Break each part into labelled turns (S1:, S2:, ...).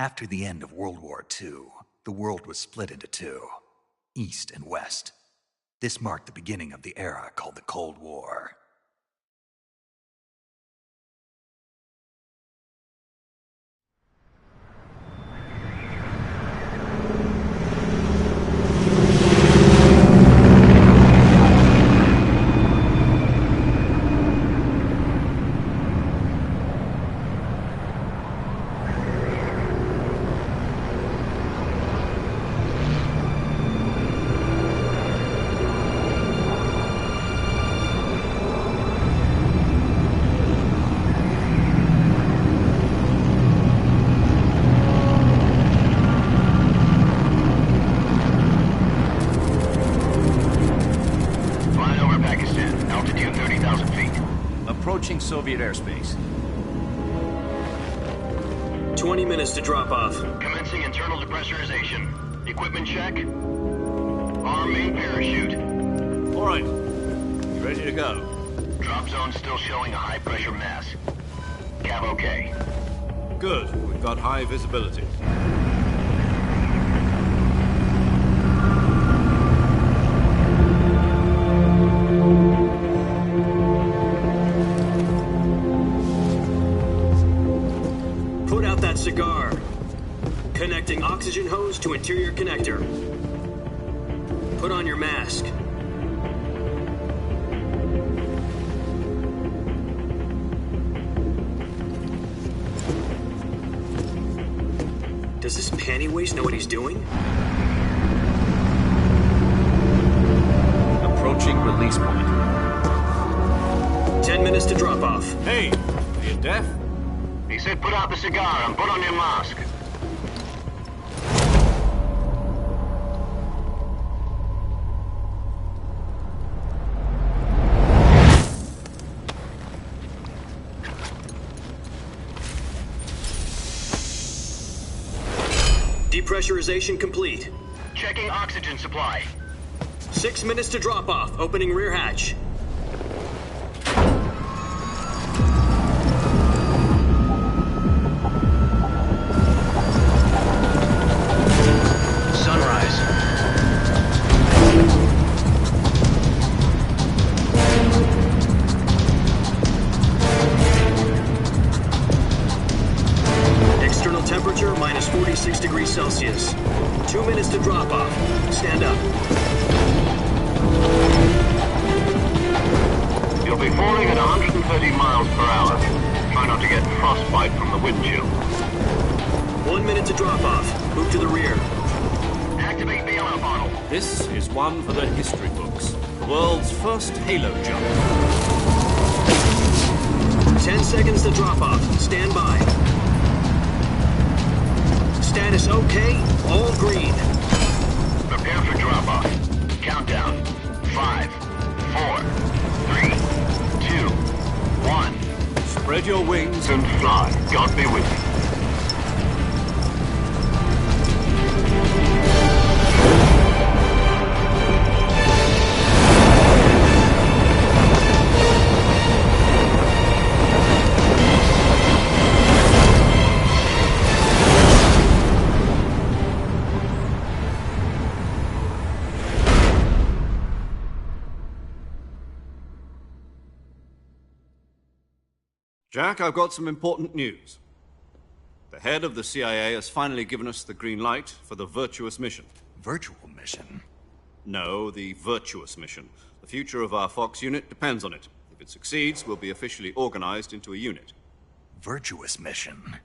S1: After the end of World War II, the world was split into two, East and West. This marked the beginning of the era called the Cold War.
S2: Soviet airspace.
S3: 20 minutes to drop off.
S4: Commencing internal depressurization. Equipment check. Arm main parachute.
S2: All right. You ready to go?
S4: Drop zone still showing a high pressure mass. Cav okay.
S2: Good. We've got high visibility.
S3: Cigar. Connecting oxygen hose to interior connector. Put on your mask. Does this panty waste know what he's doing?
S2: Approaching release point.
S3: 10 minutes to drop off.
S2: Hey, are you deaf?
S4: He said put out the cigar and put on your mask.
S3: Depressurization complete.
S4: Checking oxygen supply.
S3: 6 minutes to drop off. Opening rear hatch. Temperature minus 46 degrees Celsius. 2 minutes to drop off. Stand up.
S4: You'll be falling at 130 miles per hour. Try not to get frostbite from the wind chill.
S3: 1 minute to drop off. Move to the rear.
S4: Activate bailout bottle.
S2: This is one for the history books. The world's first halo jump.
S3: 10 seconds to drop off. Stand by. Status okay, all green.
S4: Prepare for drop-off. Countdown. 5, 4, 3, 2, 1.
S2: Spread your wings
S4: and fly. God be with you.
S2: Jack, I've got some important news. The head of the CIA has finally given us the green light for the Virtuous mission.
S1: Virtual mission?
S2: No, the Virtuous mission. The future of our Fox unit depends on it. If it succeeds, we'll be officially organized into a unit.
S1: Virtuous mission?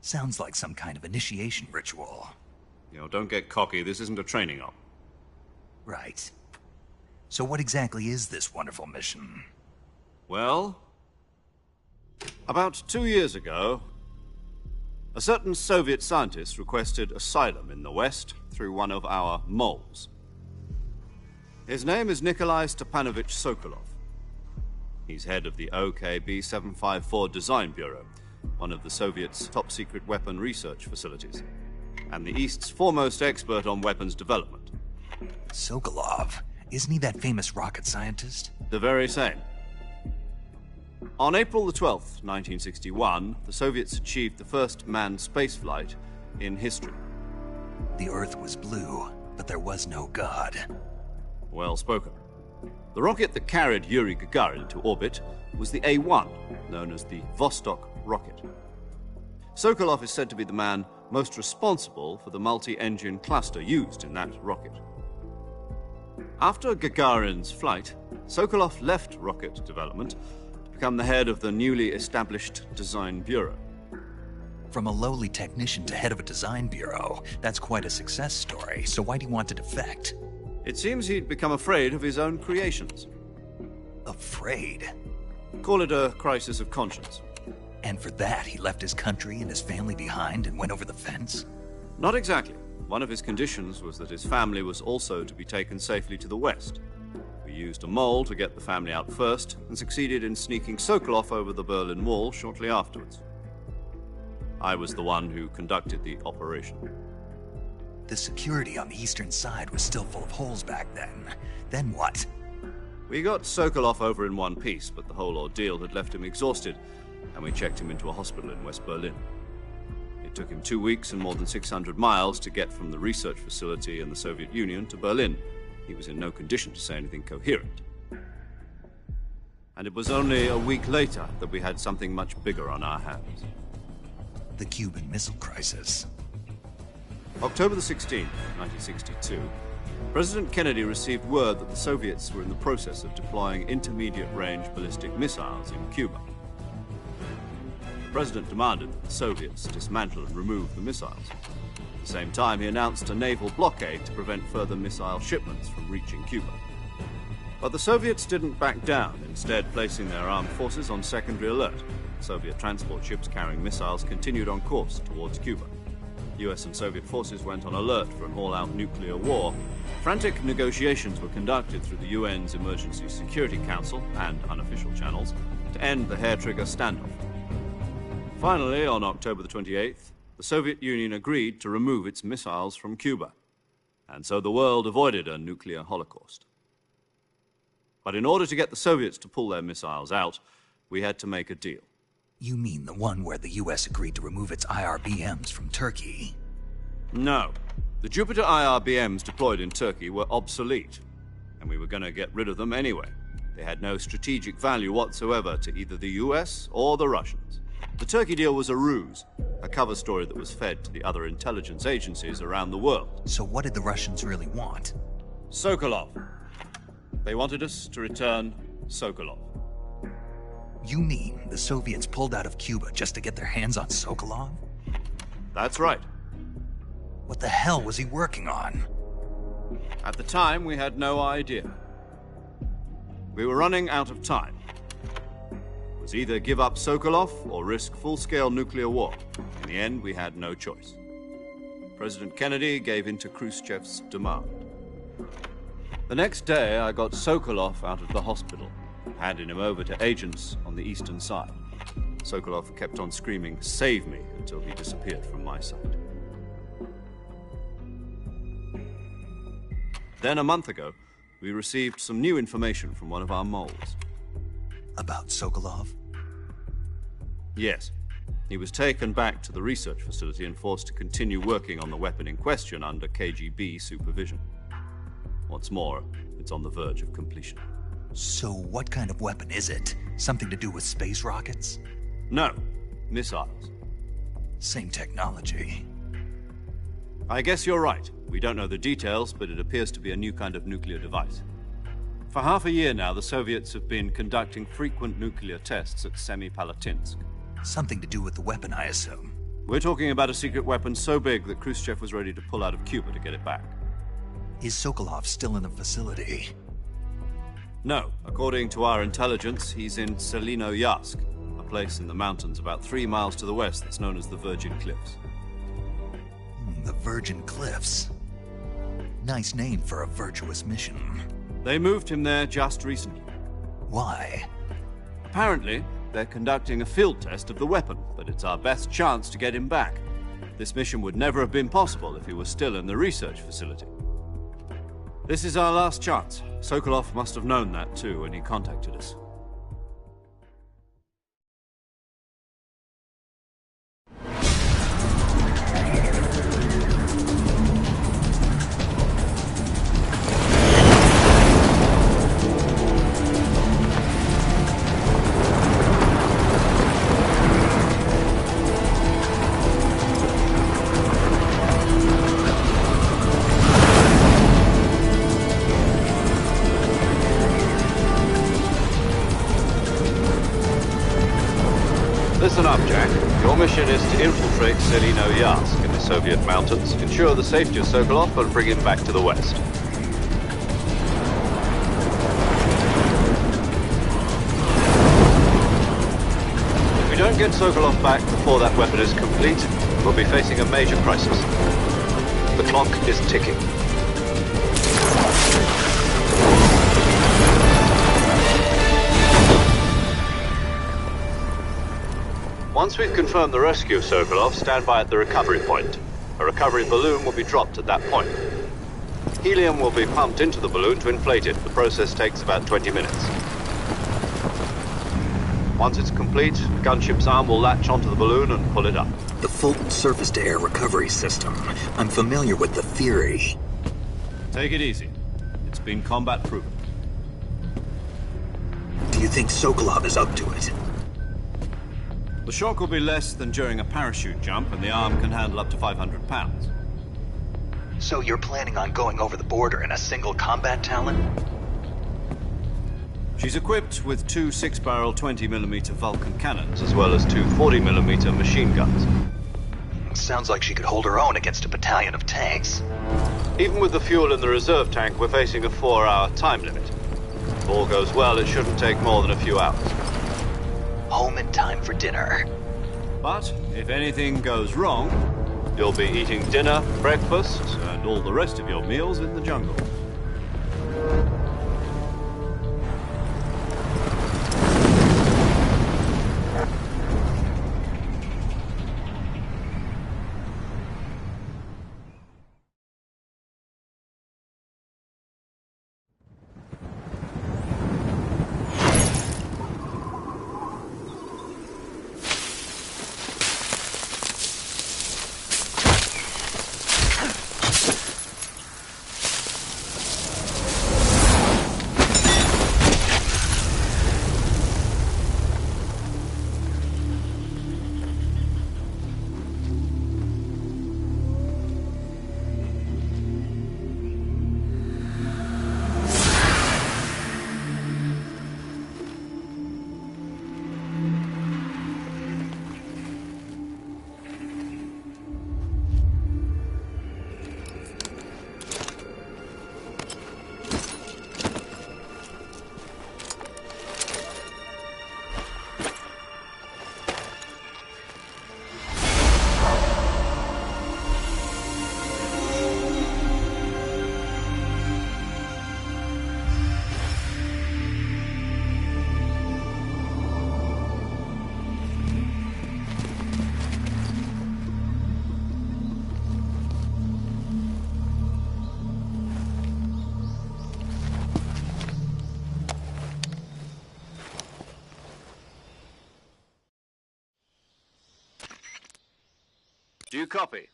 S1: Sounds like some kind of initiation ritual.
S2: You know, don't get cocky. This isn't a training op.
S1: Right. So what exactly is this wonderful mission?
S2: Well, about 2 years ago, a certain Soviet scientist requested asylum in the West through one of our moles. His name is Nikolai Stepanovich Sokolov. He's head of the OKB-754 Design Bureau, one of the Soviets' top-secret weapon research facilities, and the East's foremost expert on weapons development.
S1: Sokolov? Isn't he that famous rocket scientist?
S2: The very same. On April the 12th, 1961, the Soviets achieved the first manned spaceflight in history.
S1: The Earth was blue, but there was no God.
S2: Well spoken. The rocket that carried Yuri Gagarin to orbit was the A-1, known as the Vostok rocket. Sokolov is said to be the man most responsible for the multi-engine cluster used in that rocket. After Gagarin's flight, Sokolov left rocket development to become the head of the newly established Design Bureau.
S1: From a lowly technician to head of a design bureau, that's quite a success story, so why'd he want to defect?
S2: It seems he'd become afraid of his own creations.
S1: Afraid?
S2: Call it a crisis of conscience.
S1: And for that, he left his country and his family behind and went over the fence?
S2: Not exactly. One of his conditions was that his family was also to be taken safely to the west. We used a mole to get the family out first and succeeded in sneaking Sokolov over the Berlin Wall shortly afterwards. I was the one who conducted the operation.
S1: The security on the eastern side was still full of holes back then. Then what?
S2: We got Sokolov over in one piece, but the whole ordeal had left him exhausted, and we checked him into a hospital in West Berlin. It took him 2 weeks and more than 600 miles to get from the research facility in the Soviet Union to Berlin. He was in no condition to say anything coherent. And it was only a week later that we had something much bigger on our hands.
S1: The Cuban Missile Crisis.
S2: October the 16th, 1962, President Kennedy received word that the Soviets were in the process of deploying intermediate-range ballistic missiles in Cuba. The President demanded that the Soviets dismantle and remove the missiles. At the same time, he announced a naval blockade to prevent further missile shipments from reaching Cuba. But the Soviets didn't back down, instead placing their armed forces on secondary alert. Soviet transport ships carrying missiles continued on course towards Cuba. US and Soviet forces went on alert for an all-out nuclear war. Frantic negotiations were conducted through the UN's Emergency Security Council and unofficial channels to end the hair-trigger standoff. Finally, on October the 28th, the Soviet Union agreed to remove its missiles from Cuba, and so the world avoided a nuclear holocaust. But in order to get the Soviets to pull their missiles out, we had to make a deal.
S1: You mean the one where the US agreed to remove its IRBMs from Turkey?
S2: No. The Jupiter IRBMs deployed in Turkey were obsolete, and we were going to get rid of them anyway. They had no strategic value whatsoever to either the US or the Russians. The Turkey deal was a ruse, a cover story that was fed to the other intelligence agencies around the world.
S1: So what did the Russians really want?
S2: Sokolov. They wanted us to return Sokolov.
S1: You mean the Soviets pulled out of Cuba just to get their hands on Sokolov?
S2: That's right.
S1: What the hell was he working on?
S2: At the time, we had no idea. We were running out of time. It was either give up Sokolov or risk full-scale nuclear war. In the end, we had no choice. President Kennedy gave in to Khrushchev's demand. The next day, I got Sokolov out of the hospital, handing him over to agents on the eastern side. Sokolov kept on screaming, "Save me," until he disappeared from my sight. Then, a month ago, we received some new information from one of our moles.
S1: About Sokolov?
S2: Yes. He was taken back to the research facility and forced to continue working on the weapon in question under KGB supervision. What's more, it's on the verge of completion.
S1: So what kind of weapon is it? Something to do with space rockets?
S2: No, missiles.
S1: Same technology.
S2: I guess you're right. We don't know the details, but it appears to be a new kind of nuclear device. For half a year now, the Soviets have been conducting frequent nuclear tests at Semipalatinsk.
S1: Something to do with the weapon, I assume.
S2: We're talking about a secret weapon so big that Khrushchev was ready to pull out of Cuba to get it back.
S1: Is Sokolov still in the facility?
S2: No. According to our intelligence, he's in Selinoyarsk, a place in the mountains about 3 miles to the west that's known as the Virgin Cliffs.
S1: The Virgin Cliffs. Nice name for a virtuous mission.
S2: They moved him there just recently.
S1: Why?
S2: Apparently, they're conducting a field test of the weapon, but it's our best chance to get him back. This mission would never have been possible if he was still in the research facility. This is our last chance. Sokolov must have known that too when he contacted us. mission is to infiltrate Selino-Yarsk in the Soviet mountains, ensure the safety of Sokolov, and bring him back to the West. If we don't get Sokolov back before that weapon is complete, we'll be facing a major crisis. The clock is ticking. Once we've confirmed the rescue of Sokolov, stand by at the recovery point. A recovery balloon will be dropped at that point. Helium will be pumped into the balloon to inflate it. The process takes about 20 minutes. Once it's complete, the gunship's arm will latch onto the balloon and pull it up.
S5: The Fulton surface-to-air recovery system. I'm familiar with the theory.
S2: Take it easy. It's been combat-proven.
S5: Do you think Sokolov is up to it?
S2: The shock will be less than during a parachute jump, and the arm can handle up to 500 pounds.
S1: So you're planning on going over the border in a single combat Talon?
S2: She's equipped with two 6-barrel 20mm Vulcan cannons, as well as two 40mm machine guns.
S1: Sounds like she could hold her own against a battalion of tanks.
S2: Even with the fuel in the reserve tank, we're facing a 4-hour time limit. If all goes well, it shouldn't take more than a few hours.
S1: Home in time for dinner.
S2: But if anything goes wrong, you'll be eating dinner, breakfast, and all the rest of your meals in the jungle. Do you copy?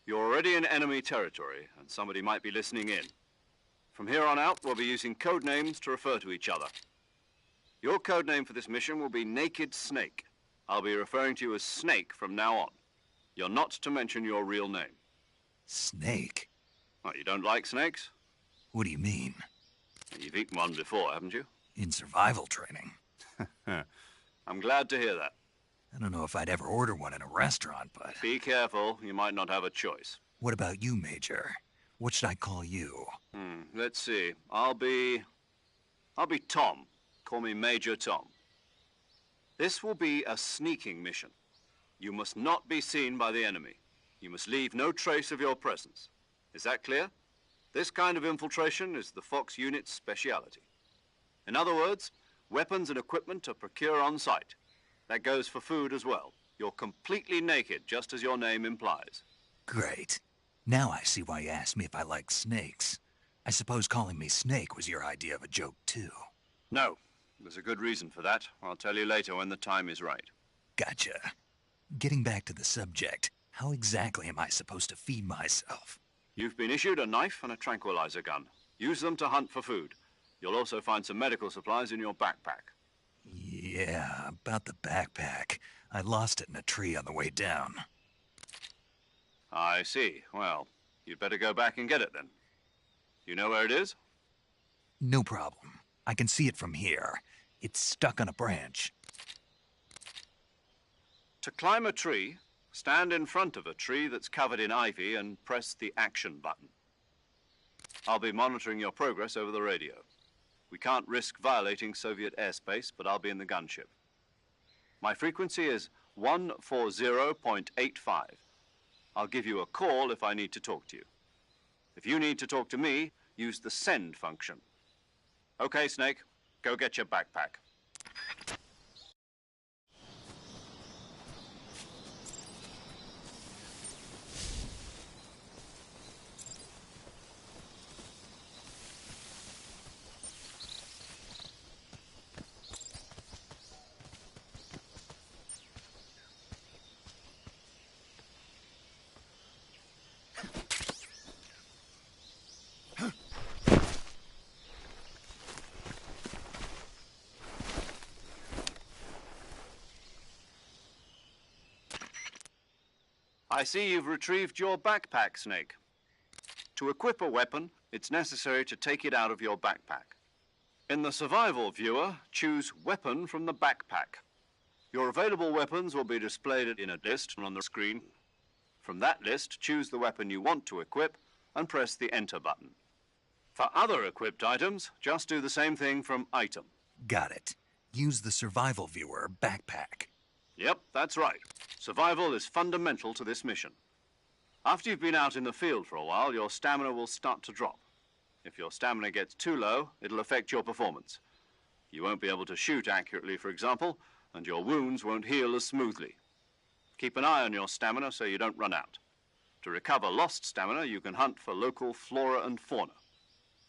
S2: You're already in enemy territory, and somebody might be listening in. From here on out, we'll be using code names to refer to each other. Your code name for this mission will be Naked Snake. I'll be referring to you as Snake from now on. You're not to mention your real name.
S1: Snake?
S2: What, you don't like snakes?
S1: What do you mean?
S2: You've eaten one before, haven't you?
S1: In survival training.
S2: I'm glad to hear that.
S1: I don't know if I'd ever order one in a restaurant, but...
S2: Be careful, you might not have a choice.
S1: What about you, Major? What should I call you?
S2: Let's see. I'll be Tom. Call me Major Tom. This will be a sneaking mission. You must not be seen by the enemy. You must leave no trace of your presence. Is that clear? This kind of infiltration is the Fox unit's speciality. In other words, weapons and equipment are procured on site. That goes for food as well. You're completely naked, just as your name implies.
S1: Great. Now I see why you asked me if I like snakes. I suppose calling me Snake was your idea of a joke, too.
S2: No. There's a good reason for that. I'll tell you later when the time is right.
S1: Gotcha. Getting back to the subject, how exactly am I supposed to feed myself?
S2: You've been issued a knife and a tranquilizer gun. Use them to hunt for food. You'll also find some medical supplies in your backpack.
S1: Yeah, about the backpack. I lost it in a tree on the way down.
S2: I see. Well, you'd better go back and get it then. You know where it is?
S1: No problem. I can see it from here. It's stuck on a branch.
S2: To climb a tree, stand in front of a tree that's covered in ivy and press the action button. I'll be monitoring your progress over the radio. We can't risk violating Soviet airspace, but I'll be in the gunship. My frequency is 140.85. I'll give you a call if I need to talk to you. If you need to talk to me, use the send function. Okay, Snake, go get your backpack. I see you've retrieved your backpack, Snake. To equip a weapon, it's necessary to take it out of your backpack. In the survival viewer, choose Weapon from the backpack. Your available weapons will be displayed in a list on the screen. From that list, choose the weapon you want to equip and press the Enter button. For other equipped items, just do the same thing from Item.
S1: Got it. Use the survival viewer backpack.
S2: Yep, that's right. Survival is fundamental to this mission. After you've been out in the field for a while, your stamina will start to drop. If your stamina gets too low, it'll affect your performance. You won't be able to shoot accurately, for example, and your wounds won't heal as smoothly. Keep an eye on your stamina so you don't run out. To recover lost stamina, you can hunt for local flora and fauna.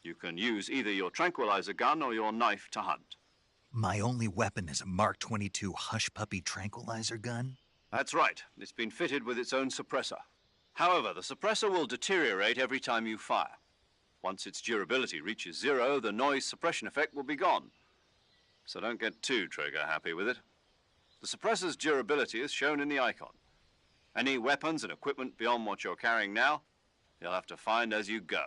S2: You can use either your tranquilizer gun or your knife to hunt.
S1: My only weapon is a Mark 22 Hush Puppy tranquilizer gun?
S2: That's right. It's been fitted with its own suppressor. However, the suppressor will deteriorate every time you fire. Once its durability reaches 0, the noise suppression effect will be gone. So don't get too trigger-happy with it. The suppressor's durability is shown in the icon. Any weapons and equipment beyond what you're carrying now, you'll have to find as you go.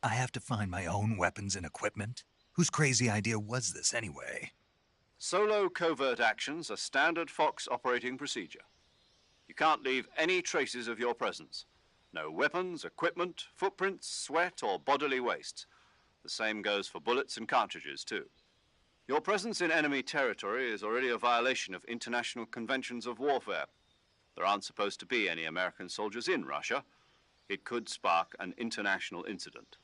S1: I have to find my own weapons and equipment? Whose crazy idea was this, anyway?
S2: Solo covert actions are standard Fox operating procedure. You can't leave any traces of your presence. No weapons, equipment, footprints, sweat, or bodily wastes. The same goes for bullets and cartridges, too. Your presence in enemy territory is already a violation of international conventions of warfare. There aren't supposed to be any American soldiers in Russia. It could spark an international incident.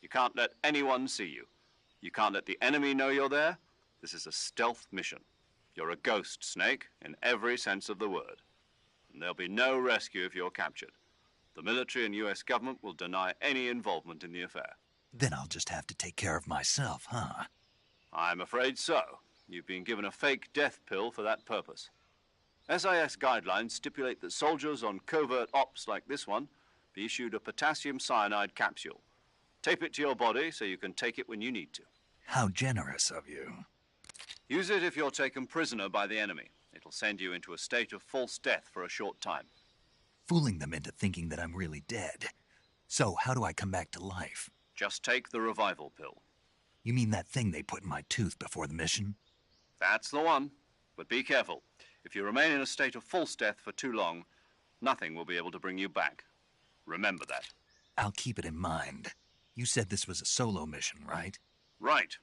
S2: You can't let anyone see you. You can't let the enemy know you're there. This is a stealth mission. You're a ghost, Snake, in every sense of the word. And there'll be no rescue if you're captured. The military and U.S. government will deny any involvement in the affair.
S1: Then I'll just have to take care of myself, huh?
S2: I'm afraid so. You've been given a fake death pill for that purpose. SIS guidelines stipulate that soldiers on covert ops like this one be issued a potassium cyanide capsule. Tape it to your body so you can take it when you need to.
S1: How generous of you.
S2: Use it if you're taken prisoner by the enemy. It'll send you into a state of false death for a short time.
S1: Fooling them into thinking that I'm really dead. So, how do I come back to life?
S2: Just take the revival pill.
S1: You mean that thing they put in my tooth before the mission?
S2: That's the one. But be careful. If you remain in a state of false death for too long, nothing will be able to bring you back. Remember that.
S1: I'll keep it in mind. You said this was a solo mission, right?
S2: Right.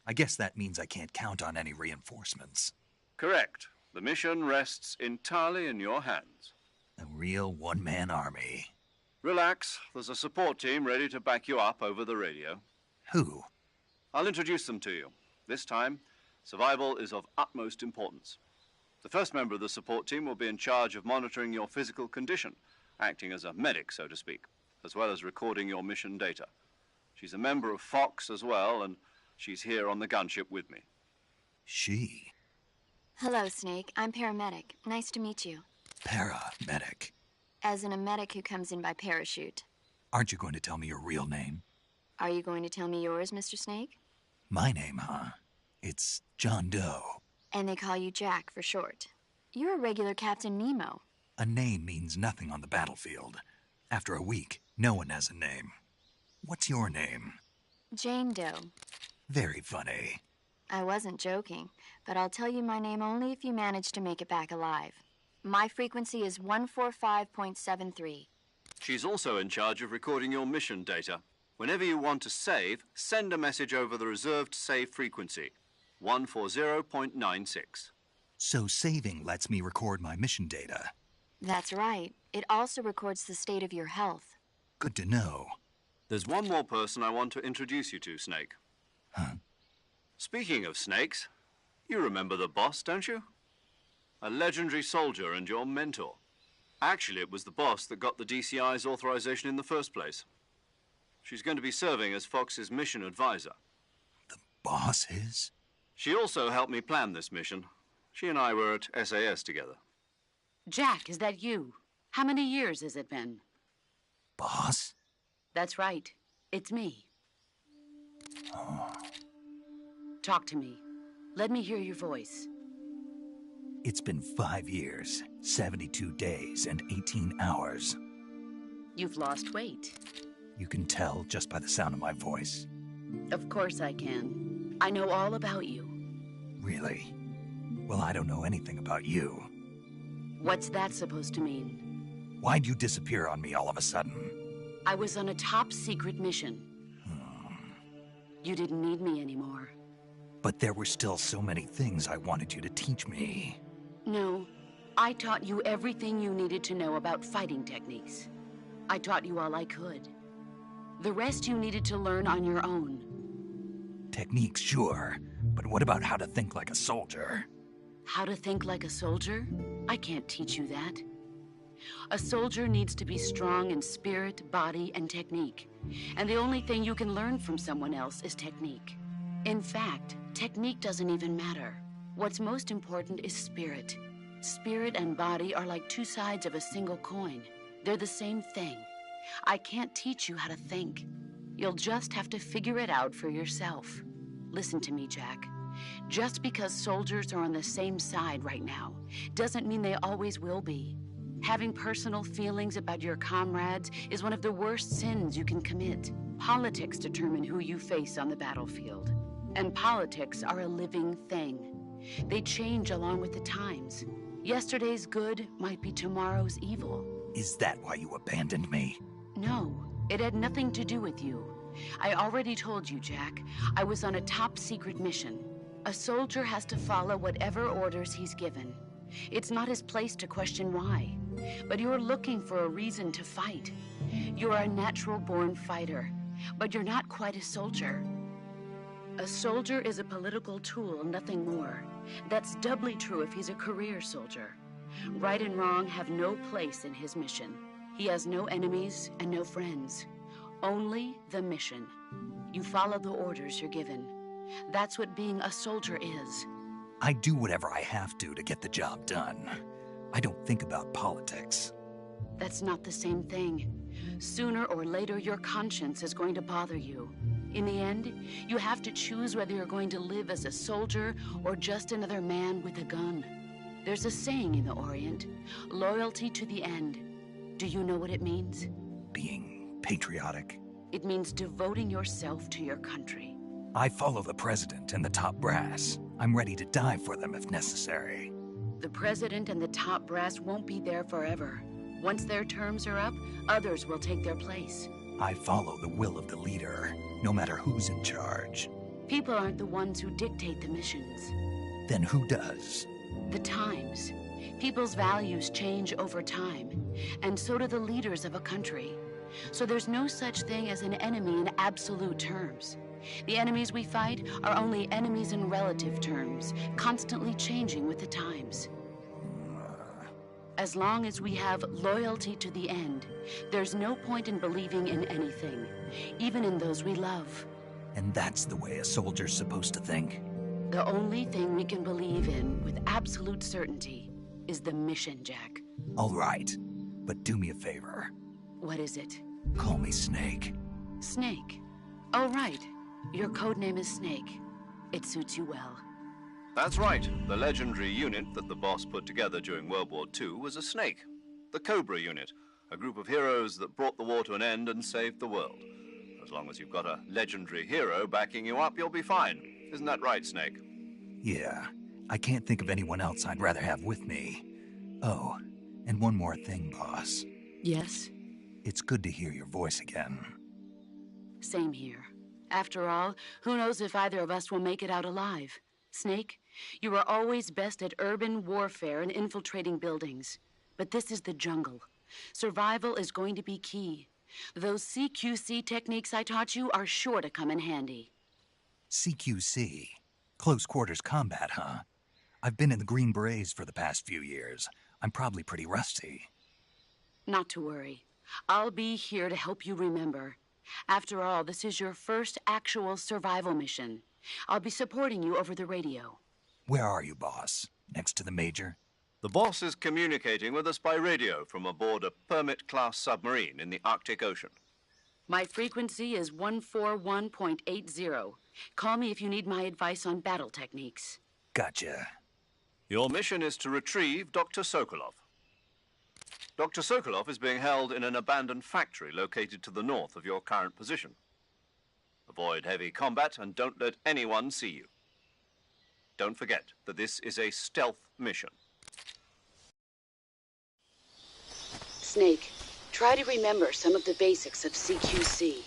S1: I guess that means I can't count on any reinforcements.
S2: Correct. The mission rests entirely in your hands.
S1: A real one-man army.
S2: Relax. There's a support team ready to back you up over the radio.
S1: Who?
S2: I'll introduce them to you. This time, survival is of utmost importance. The first member of the support team will be in charge of monitoring your physical condition, acting as a medic, so to speak, as well as recording your mission data. She's a member of Fox as well, and she's here on the gunship with me.
S1: She?
S6: Hello, Snake. I'm paramedic. Nice to meet you.
S1: Paramedic.
S6: As in a medic who comes in by parachute.
S1: Aren't you going to tell me your real name?
S6: Are you going to tell me yours, Mr. Snake?
S1: My name, huh? It's John Doe.
S6: And they call you Jack for short. You're a regular Captain Nemo.
S1: A name means nothing on the battlefield. After a week, no one has a name. What's your name?
S6: Jane Doe.
S1: Very funny.
S6: I wasn't joking, but I'll tell you my name only if you manage to make it back alive. My frequency is 145.73.
S2: She's also in charge of recording your mission data. Whenever you want to save, send a message over the reserved save frequency, 140.96.
S1: So saving lets me record my mission data.
S6: That's right. It also records the state of your health.
S1: Good to know.
S2: There's one more person I want to introduce you to, Snake.
S1: Huh?
S2: Speaking of snakes, you remember the boss, don't you? A legendary soldier and your mentor. Actually, it was the boss that got the DCI's authorization in the first place. She's going to be serving as Fox's mission advisor.
S1: The boss is?
S2: She also helped me plan this mission. She and I were at SAS together.
S7: Jack, is that you? How many years has it been?
S1: Boss?
S7: That's right. It's me.
S1: Oh.
S7: Talk to me. Let me hear your voice.
S1: It's been 5 years, 72 days, and 18 hours.
S7: You've lost weight.
S1: You can tell just by the sound of my voice.
S7: Of course I can. I know all about you.
S1: Really? Well, I don't know anything about you.
S7: What's that supposed to mean?
S1: Why'd you disappear on me all of a sudden?
S7: I was on a top-secret mission. You didn't need me anymore.
S1: But there were still so many things I wanted you to teach me.
S7: No, I taught you everything you needed to know about fighting techniques. I taught you all I could. The rest you needed to learn on your own.
S1: Techniques, sure. But what about how to think like a soldier?
S7: How to think like a soldier? I can't teach you that. A soldier needs to be strong in spirit, body, and technique. And the only thing you can learn from someone else is technique. In fact, technique doesn't even matter. What's most important is spirit. Spirit and body are like two sides of a single coin. They're the same thing. I can't teach you how to think. You'll just have to figure it out for yourself. Listen to me, Jack. Just because soldiers are on the same side right now doesn't mean they always will be. Having personal feelings about your comrades is one of the worst sins you can commit. Politics determine who you face on the battlefield. And politics are a living thing. They change along with the times. Yesterday's good might be tomorrow's evil.
S1: Is that why you abandoned me?
S7: No, it had nothing to do with you. I already told you, Jack. I was on a top-secret mission. A soldier has to follow whatever orders he's given. It's not his place to question why. But you're looking for a reason to fight. You're a natural-born fighter, but you're not quite a soldier. A soldier is a political tool, nothing more. That's doubly true if he's a career soldier. Right and wrong have no place in his mission. He has no enemies and no friends. Only the mission. You follow the orders you're given. That's what being a soldier is.
S1: I do whatever I have to get the job done. I don't think about politics.
S7: That's not the same thing. Sooner or later, your conscience is going to bother you. In the end, you have to choose whether you're going to live as a soldier or just another man with a gun. There's a saying in the Orient, loyalty to the end. Do you know what it means?
S1: Being patriotic.
S7: It means devoting yourself to your country.
S1: I follow the president and the top brass. I'm ready to die for them if necessary.
S7: The president and the top brass won't be there forever. Once their terms are up, others will take their place.
S1: I follow the will of the leader, no matter who's in charge.
S7: People aren't the ones who dictate the missions.
S1: Then who does?
S7: The times. People's values change over time, and so do the leaders of a country. So there's no such thing as an enemy in absolute terms. The enemies we fight are only enemies in relative terms, constantly changing with the times. As long as we have loyalty to the end, there's no point in believing in anything, even in those we love.
S1: And that's the way a soldier's supposed to think?
S7: The only thing we can believe in with absolute certainty is the mission, Jack.
S1: All right, but do me a favor.
S7: What is it?
S1: Call me Snake.
S7: Snake? Oh, right. Your codename is Snake. It suits you well.
S2: That's right. The legendary unit that the boss put together during World War II was a snake. The Cobra unit, a group of heroes that brought the war to an end and saved the world. As long as you've got a legendary hero backing you up, you'll be fine. Isn't that right, Snake?
S1: Yeah. I can't think of anyone else I'd rather have with me. Oh, and one more thing, boss.
S7: Yes?
S1: It's good to hear your voice again.
S7: Same here. After all, who knows if either of us will make it out alive? Snake, you are always best at urban warfare and infiltrating buildings. But this is the jungle. Survival is going to be key. Those CQC techniques I taught you are sure to come in handy.
S1: CQC? Close quarters combat, huh? I've been in the Green Berets for the past few years. I'm probably pretty rusty.
S7: Not to worry. I'll be here to help you remember. After all, this is your first actual survival mission. I'll be supporting you over the radio.
S1: Where are you, boss? Next to the Major?
S2: The boss is communicating with us by radio from aboard a Permit-class submarine in the Arctic Ocean.
S7: My frequency is 141.80. Call me if you need my advice on battle techniques.
S1: Gotcha.
S2: Your mission is to retrieve Dr. Sokolov. Dr. Sokolov is being held in an abandoned factory located to the north of your current position. Avoid heavy combat and don't let anyone see you. Don't forget that this is a stealth mission.
S7: Snake, try to remember some of the basics of CQC.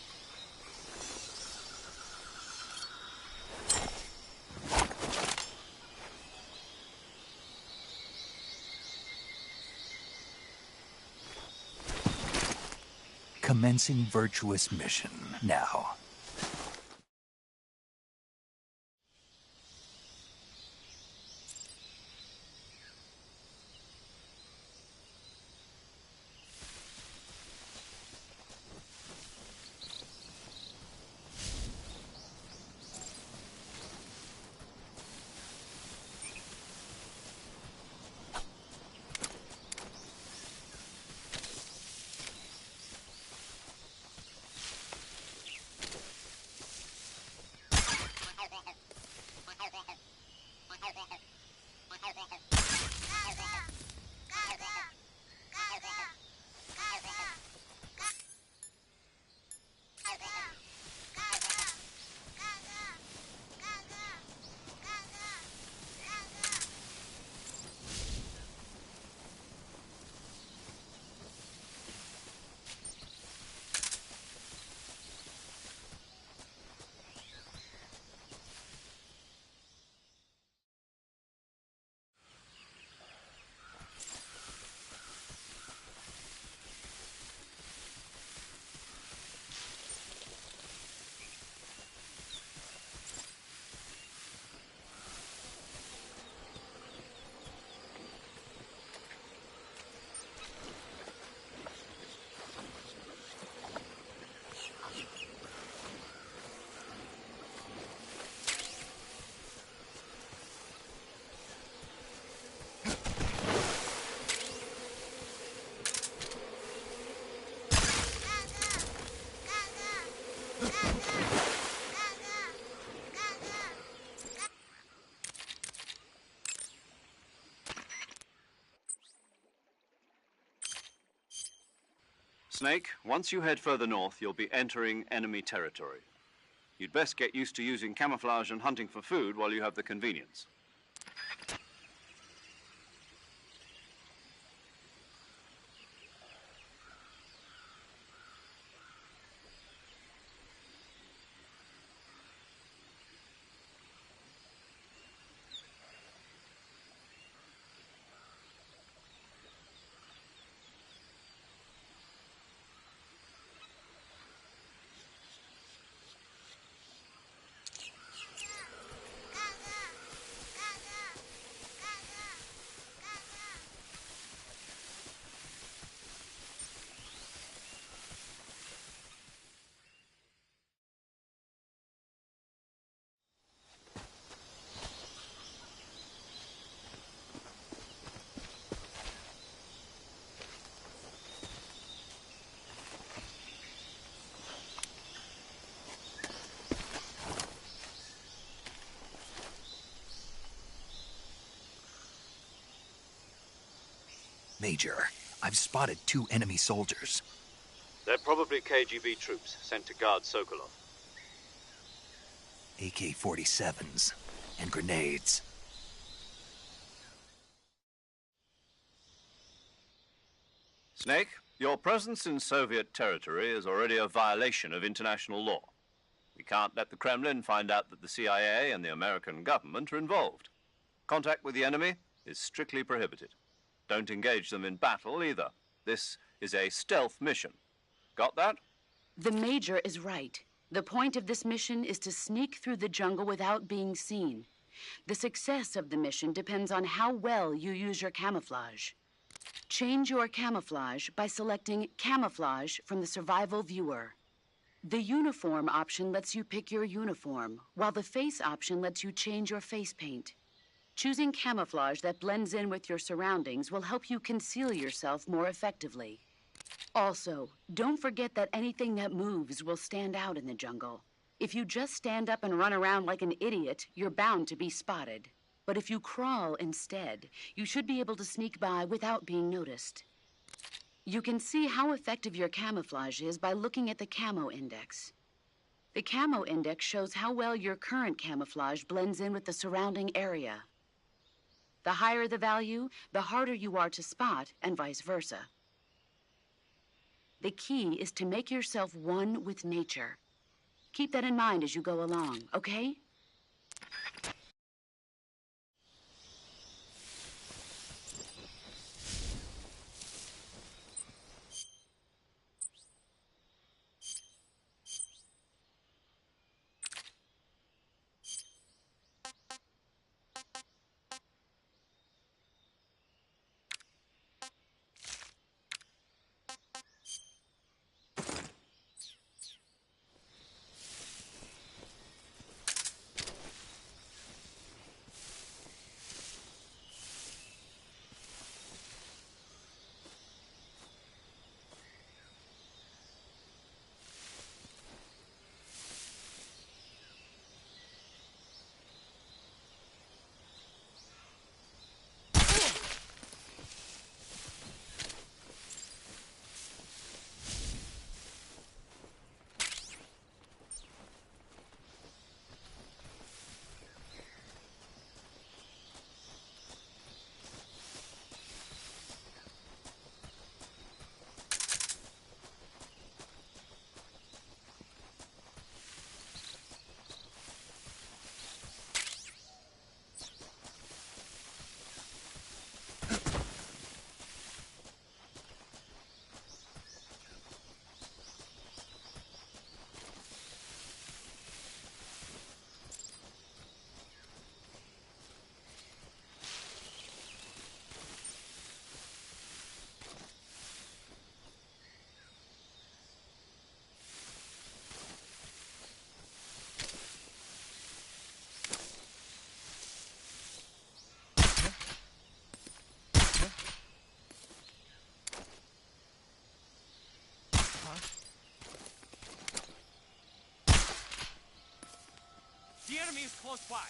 S1: Commencing virtuous mission now.
S2: Snake, once you head further north, you'll be entering enemy territory. You'd best get used to using camouflage and hunting for food while you have the convenience.
S1: Major, I've spotted 2 enemy soldiers.
S2: They're probably KGB troops sent to guard Sokolov.
S1: AK-47s and grenades.
S2: Snake, your presence in Soviet territory is already a violation of international law. We can't let the Kremlin find out that the CIA and the American government are involved. Contact with the enemy is strictly prohibited. Don't engage them in battle either. This is a stealth mission. Got that?
S7: The Major is right. The point of this mission is to sneak through the jungle without being seen. The success of the mission depends on how well you use your camouflage. Change your camouflage by selecting Camouflage from the Survival Viewer. The Uniform option lets you pick your uniform, while the Face option lets you change your face paint. Choosing camouflage that blends in with your surroundings will help you conceal yourself more effectively. Also, don't forget that anything that moves will stand out in the jungle. If you just stand up and run around like an idiot, you're bound to be spotted. But if you crawl instead, you should be able to sneak by without being noticed. You can see how effective your camouflage is by looking at the Camo Index. The Camo Index shows how well your current camouflage blends in with the surrounding area. The higher the value, the harder you are to spot, and vice versa. The key is to make yourself one with nature. Keep that in mind as you go along, okay?
S8: The enemy is close by.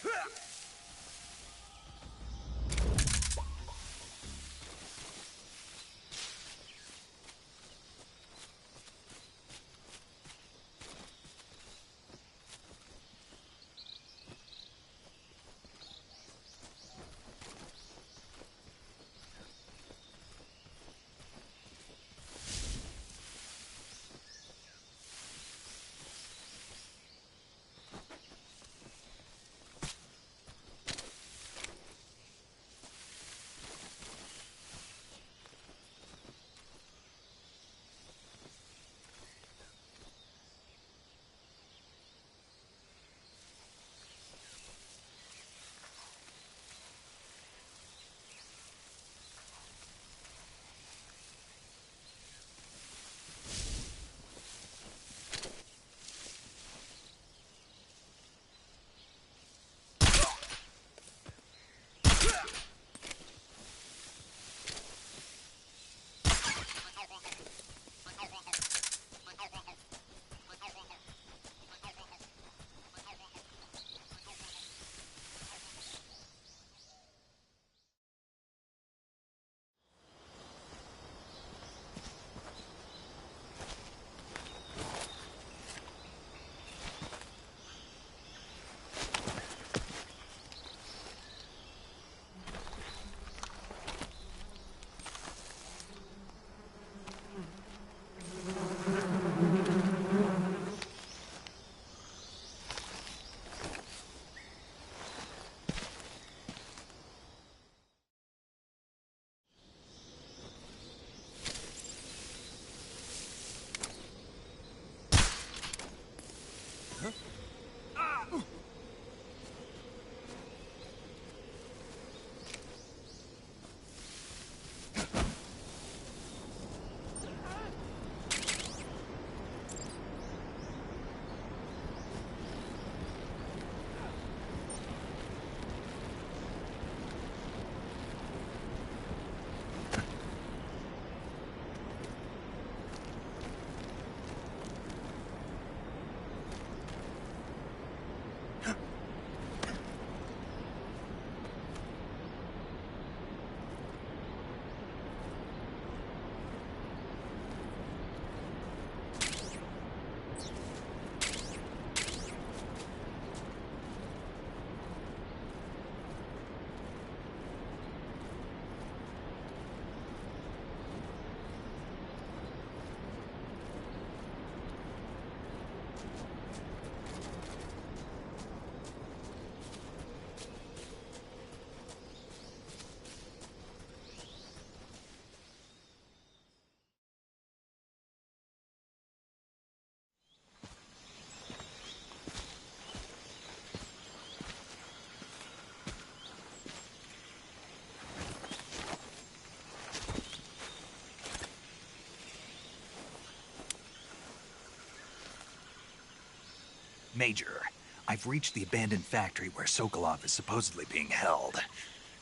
S1: Major, I've reached the abandoned factory where Sokolov is supposedly being held.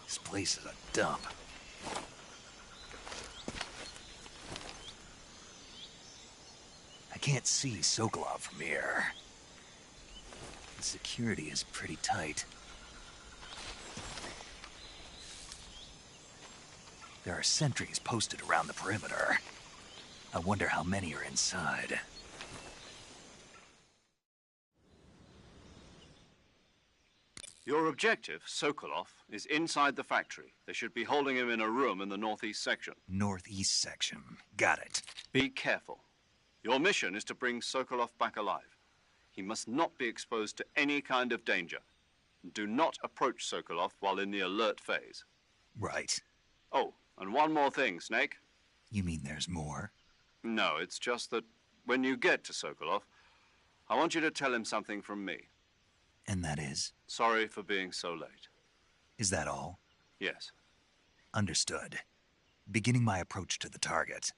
S1: This place is a dump. I can't see Sokolov from here. The security is pretty tight. There are sentries posted around the perimeter. I wonder how many are inside.
S2: Your objective, Sokolov, is inside the factory. They should be holding him in a room in the northeast section.
S1: Northeast section. Got it.
S2: Be careful. Your mission is to bring Sokolov back alive. He must not be exposed to any kind of danger. Do not approach Sokolov while in the alert phase.
S1: Right.
S2: Oh, and one more thing, Snake.
S1: You mean there's more?
S2: No, it's just that when you get to Sokolov, I want you to tell him something from me.
S1: And that is?
S2: Sorry for being so late.
S1: Is that all?
S2: Yes.
S1: Understood. Beginning my approach to the target.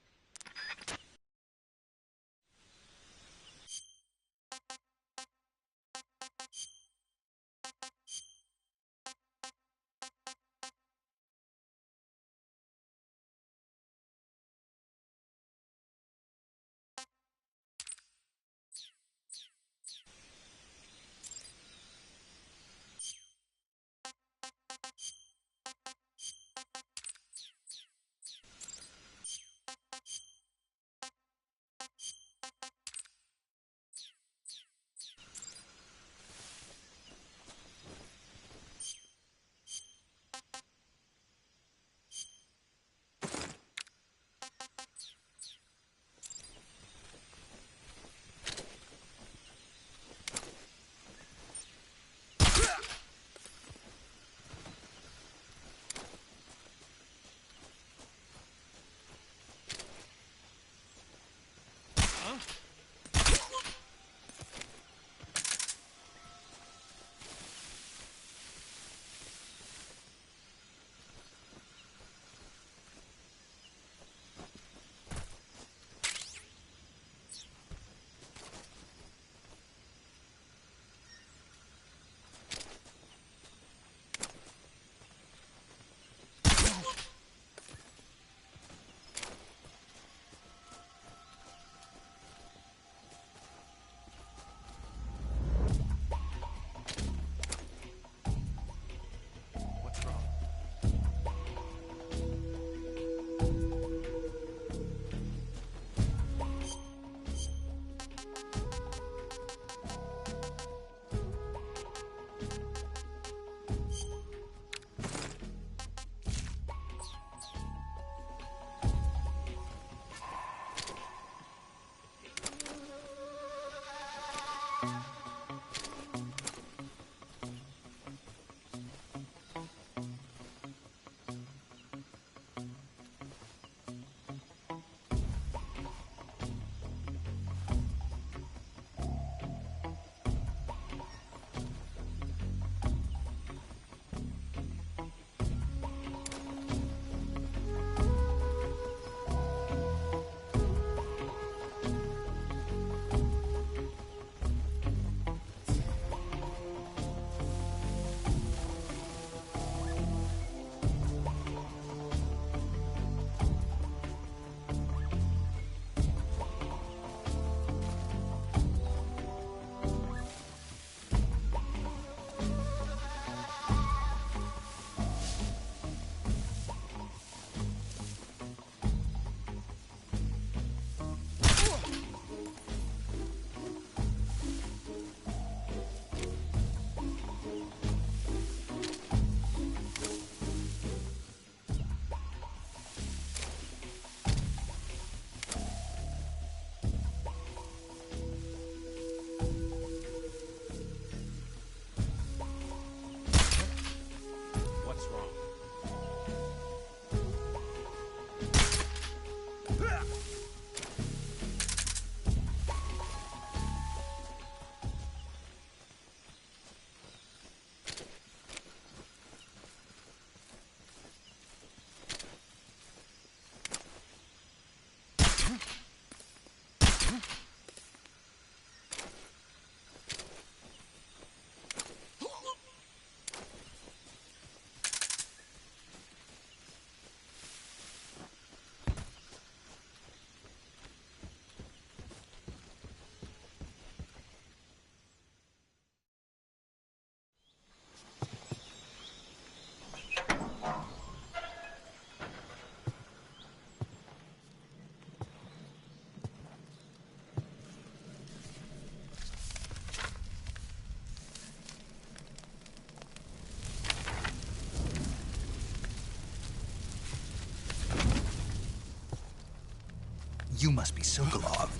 S1: You must be Sokolov.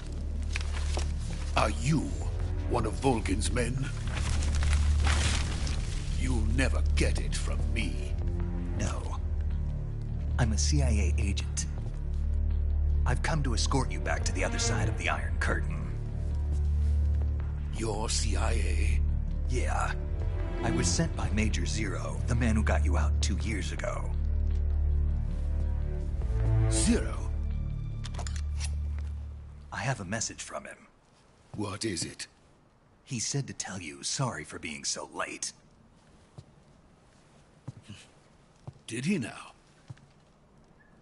S9: Are you one of Volgin's men? You'll never get it from me.
S1: No. I'm a CIA agent. I've come to escort you back to the other side of the Iron Curtain.
S9: You're CIA?
S1: Yeah. I was sent by Major Zero, the man who got you out 2 years ago.
S9: Zero?
S1: I have a message from him.
S9: What is it?
S1: He said to tell you sorry for being so late.
S9: Did he now?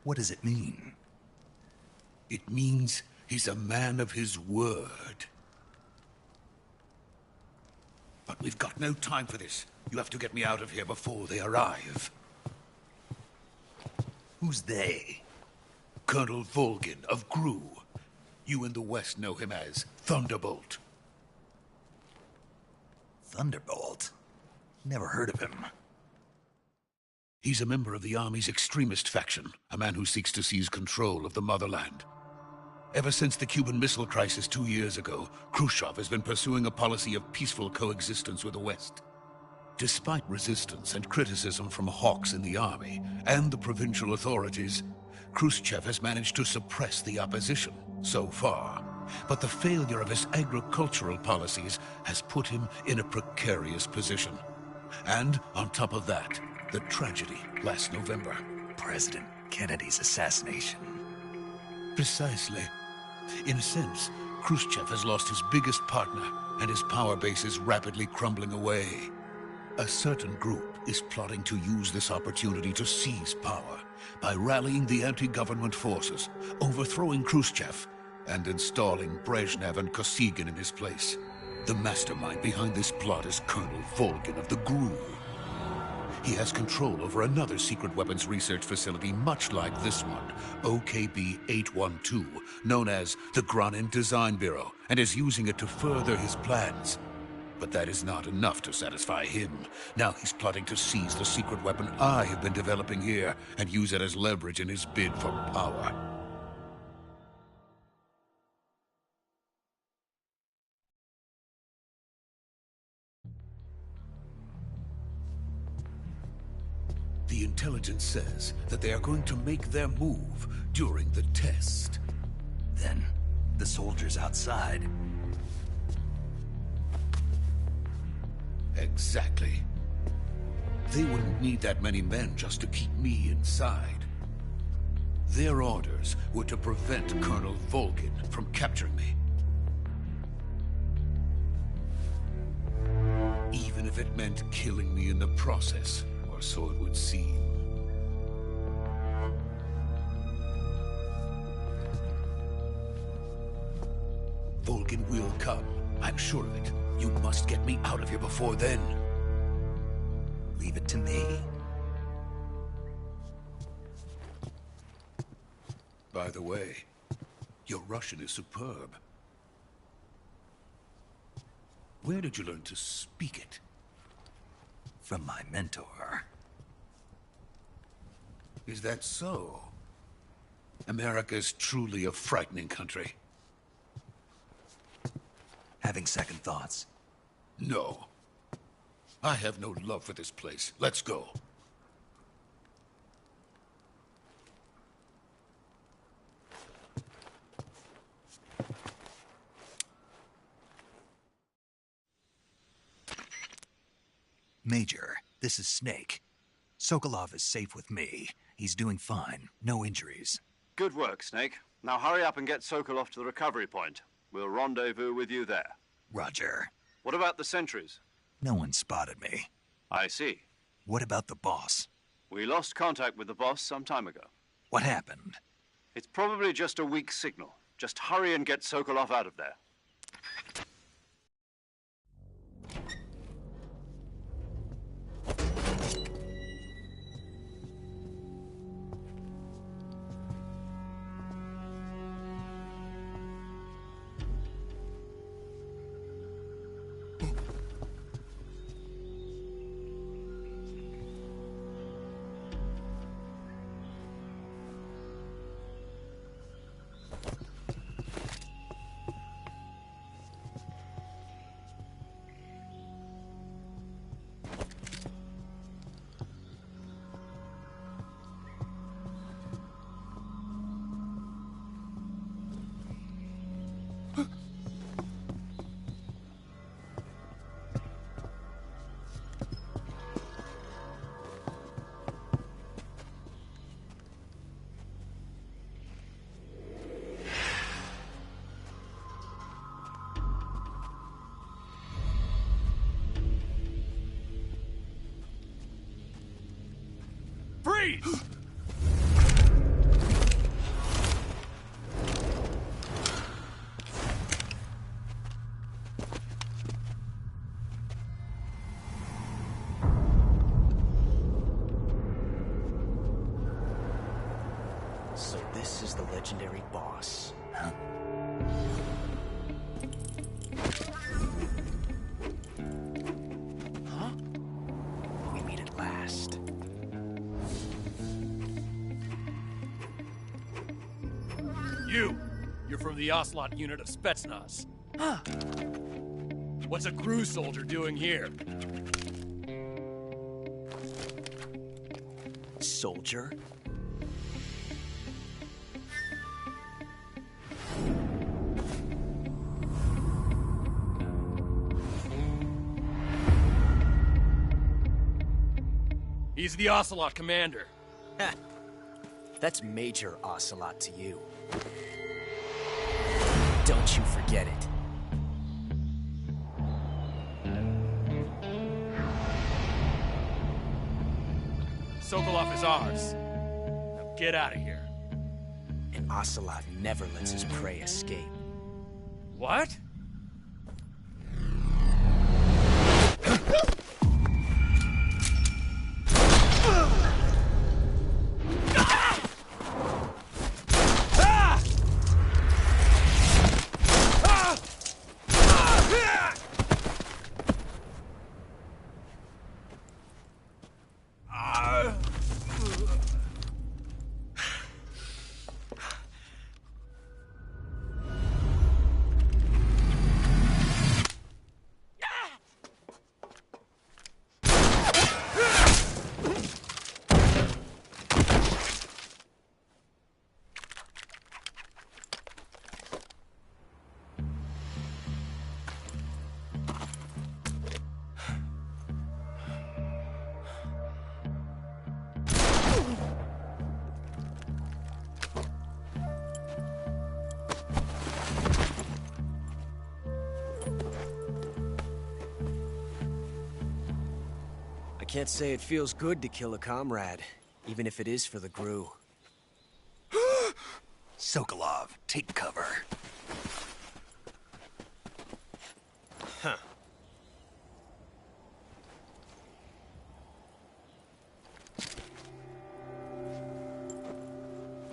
S1: What does it mean?
S9: It means he's a man of his word. But we've got no time for this. You have to get me out of here before they arrive.
S1: Who's they?
S9: Colonel Volgin of GRU. You in the West know him as Thunderbolt.
S1: Thunderbolt? Never heard of him.
S9: He's a member of the Army's extremist faction, a man who seeks to seize control of the motherland. Ever since the Cuban Missile Crisis 2 years ago, Khrushchev has been pursuing a policy of peaceful coexistence with the West. Despite resistance and criticism from hawks in the army and the provincial authorities, Khrushchev has managed to suppress the opposition so far. But the failure of his agricultural policies has put him in a precarious position. And on top of that, the tragedy last November.
S1: President Kennedy's assassination.
S9: Precisely. In a sense, Khrushchev has lost his biggest partner, and his power base is rapidly crumbling away. A certain group is plotting to use this opportunity to seize power by rallying the anti-government forces, overthrowing Khrushchev, and installing Brezhnev and Kosygin in his place. The mastermind behind this plot is Colonel Volgin of the GRU. He has control over another secret weapons research facility much like this one, OKB-812, known as the Granin Design Bureau, and is using it to further his plans. But that is not enough to satisfy him. Now he's plotting to seize the secret weapon I have been developing here and use it as leverage in his bid for power. The intelligence says that they are going to make their move during the test.
S1: Then, the soldiers outside.
S9: Exactly. They wouldn't need that many men just to keep me inside. Their orders were to prevent Colonel Volgin from capturing me. Even if it meant killing me in the process. Or so it would seem. Volgin will come. I'm sure of it. You must get me out of here before then.
S1: Leave it to me.
S9: By the way, your Russian is superb. Where did you learn to speak it?
S1: From my mentor.
S9: Is that so? America's truly a frightening country.
S1: Having second thoughts?
S9: No. I have no love for this place. Let's go.
S1: Major, this is Snake. Sokolov is safe with me. He's doing fine. No injuries.
S2: Good work, Snake. Now hurry up and get Sokolov to the recovery point. We'll rendezvous with you there.
S1: Roger.
S2: What about the sentries?
S1: No one spotted me.
S2: I see.
S1: What about the boss?
S2: We lost contact with the boss some time ago.
S1: What happened?
S2: It's probably just a weak signal. Just hurry and get Sokolov out of there.
S8: Freeze!
S10: So this is the legendary boss.
S5: Huh?
S10: Huh? We meet at last.
S8: You're from the Ocelot unit of Spetsnaz. Huh. What's a crew soldier doing here?
S10: Soldier?
S8: He's the Ocelot commander.
S10: Ha! That's Major Ocelot to you. Don't you forget it.
S8: Sokolov is ours. Now get out of here.
S10: And Ocelot never lets his prey escape.
S8: What?
S10: I can't say it feels good to kill a comrade, even if it is for the GRU.
S1: Sokolov, take cover.
S10: Huh.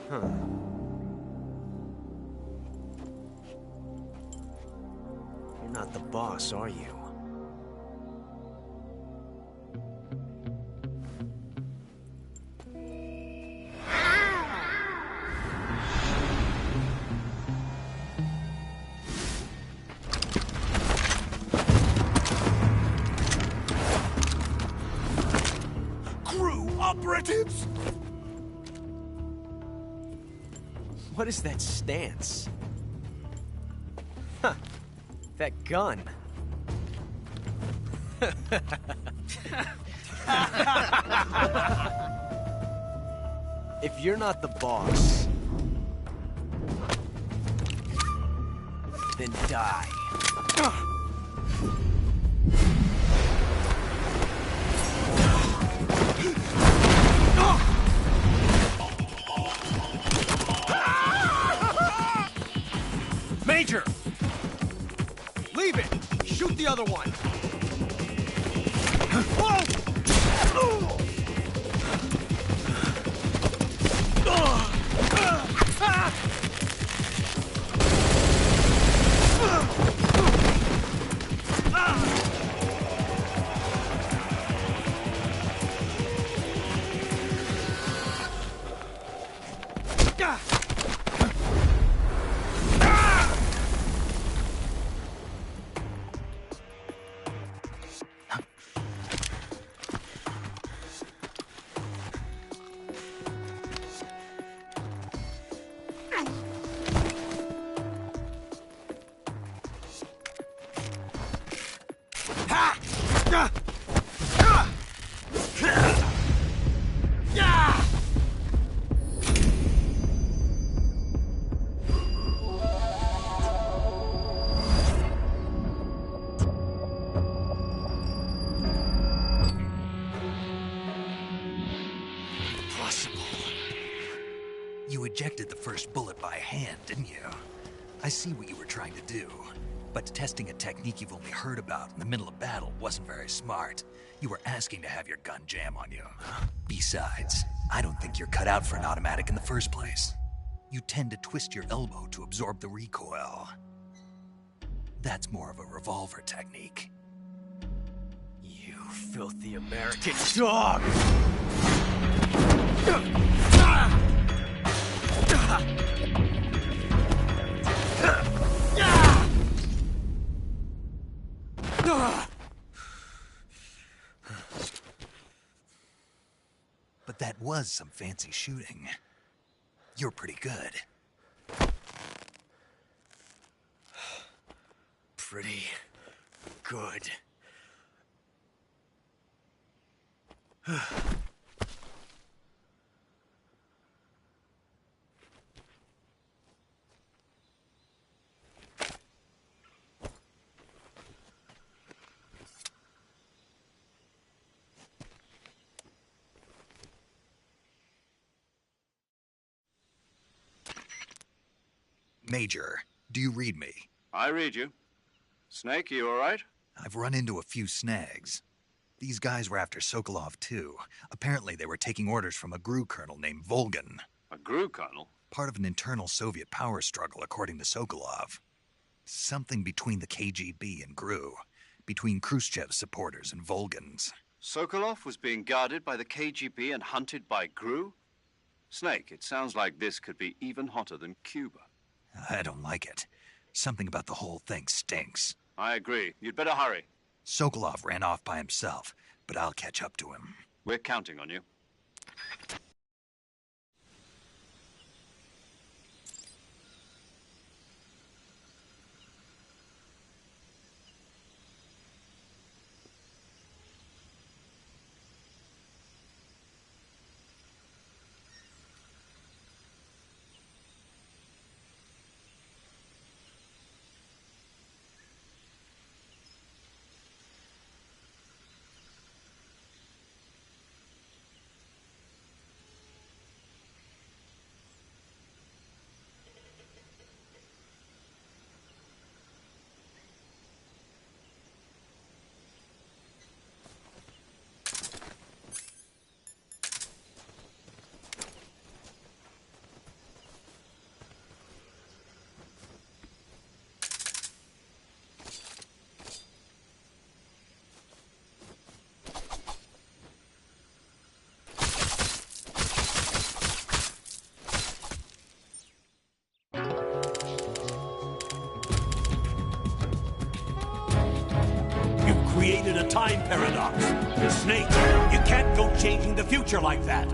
S10: Huh. You're not the boss, are you?
S1: Operatives!
S10: What is that stance? Huh. That gun. If you're not the boss, then die.
S8: Major! Leave it! Shoot the other one!
S1: You ejected the first bullet by hand, didn't you? I see what you were trying to do. But testing a technique you've only heard about in the middle of battle wasn't very smart. You were asking to have your gun jam on you. Besides, I don't think you're cut out for an automatic in the first place. You tend to twist your elbow to absorb the recoil. That's more of a revolver technique.
S10: You filthy American dog!
S1: But that was some fancy shooting. You're pretty good.
S10: Pretty good.
S1: Major, do you read me?
S2: I read you. Snake, you all right?
S1: I've run into a few snags. These guys were after Sokolov, too. Apparently they were taking orders from a GRU colonel named Volgin.
S2: A GRU colonel?
S1: Part of an internal Soviet power struggle, according to Sokolov. Something between the KGB and GRU. Between Khrushchev's supporters and Volgin's.
S2: Sokolov was being guarded by the KGB and hunted by GRU? Snake, it sounds like this could be even hotter than Cuba.
S1: I don't like it. Something about the whole thing stinks.
S2: I agree. You'd better hurry.
S1: Sokolov ran off by himself, but I'll catch up to him.
S2: We're counting on you.
S11: Created a time paradox. Snake, you can't go changing the future like that.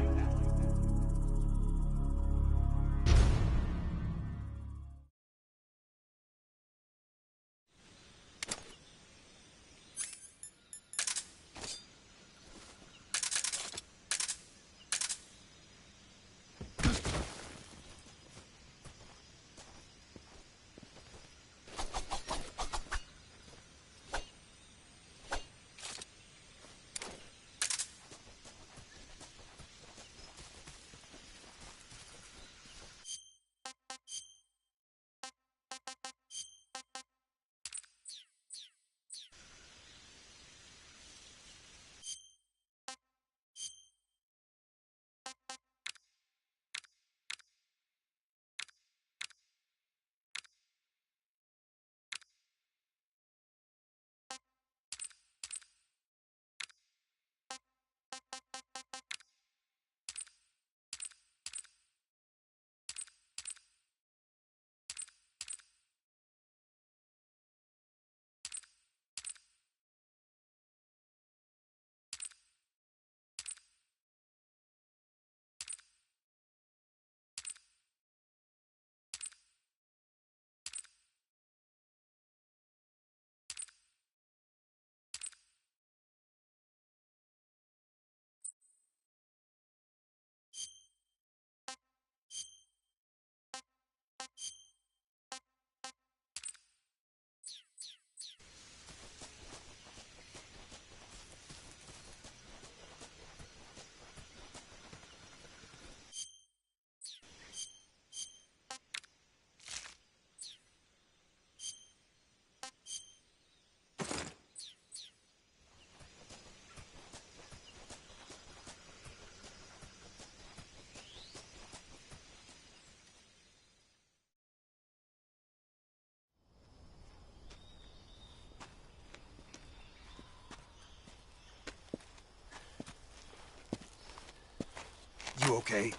S9: okay?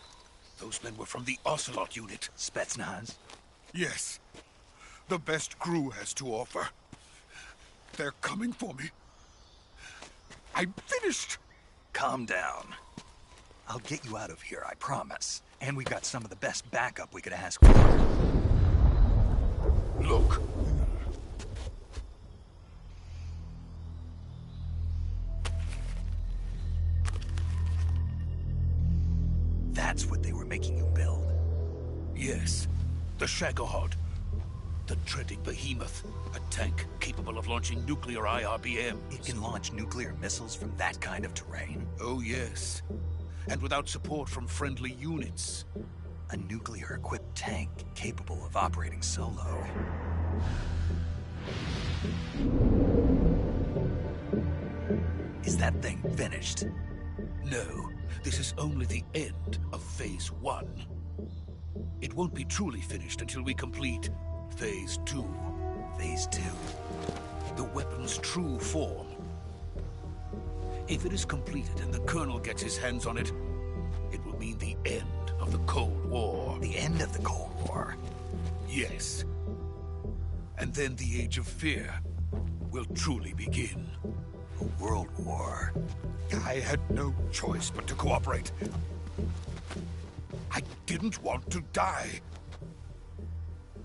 S9: Those men were from the Ocelot unit.
S1: Spetsnaz?
S9: Yes. The best Gru has to offer. They're coming for me. I'm finished!
S1: Calm down. I'll get you out of here, I promise. And we've got some of the best backup we could ask for.
S9: Look.
S1: That's what they were making you build?
S9: Yes. The Shagohod. The treading behemoth. A tank capable of launching nuclear IRBMs.
S1: It can launch nuclear missiles from that kind of terrain?
S9: Oh, yes. And without support from friendly units.
S1: A nuclear-equipped tank capable of operating solo. Is that thing finished?
S9: No. This is only the end of Phase 1. It won't be truly finished until we complete Phase 2.
S1: Phase 2?
S9: The weapon's true form. If it is completed and the Colonel gets his hands on it, it will mean the end of the Cold War.
S1: The end of the Cold War?
S9: Yes. And then the Age of Fear will truly begin.
S1: A world war?
S9: I had no choice but to cooperate. I didn't want to die.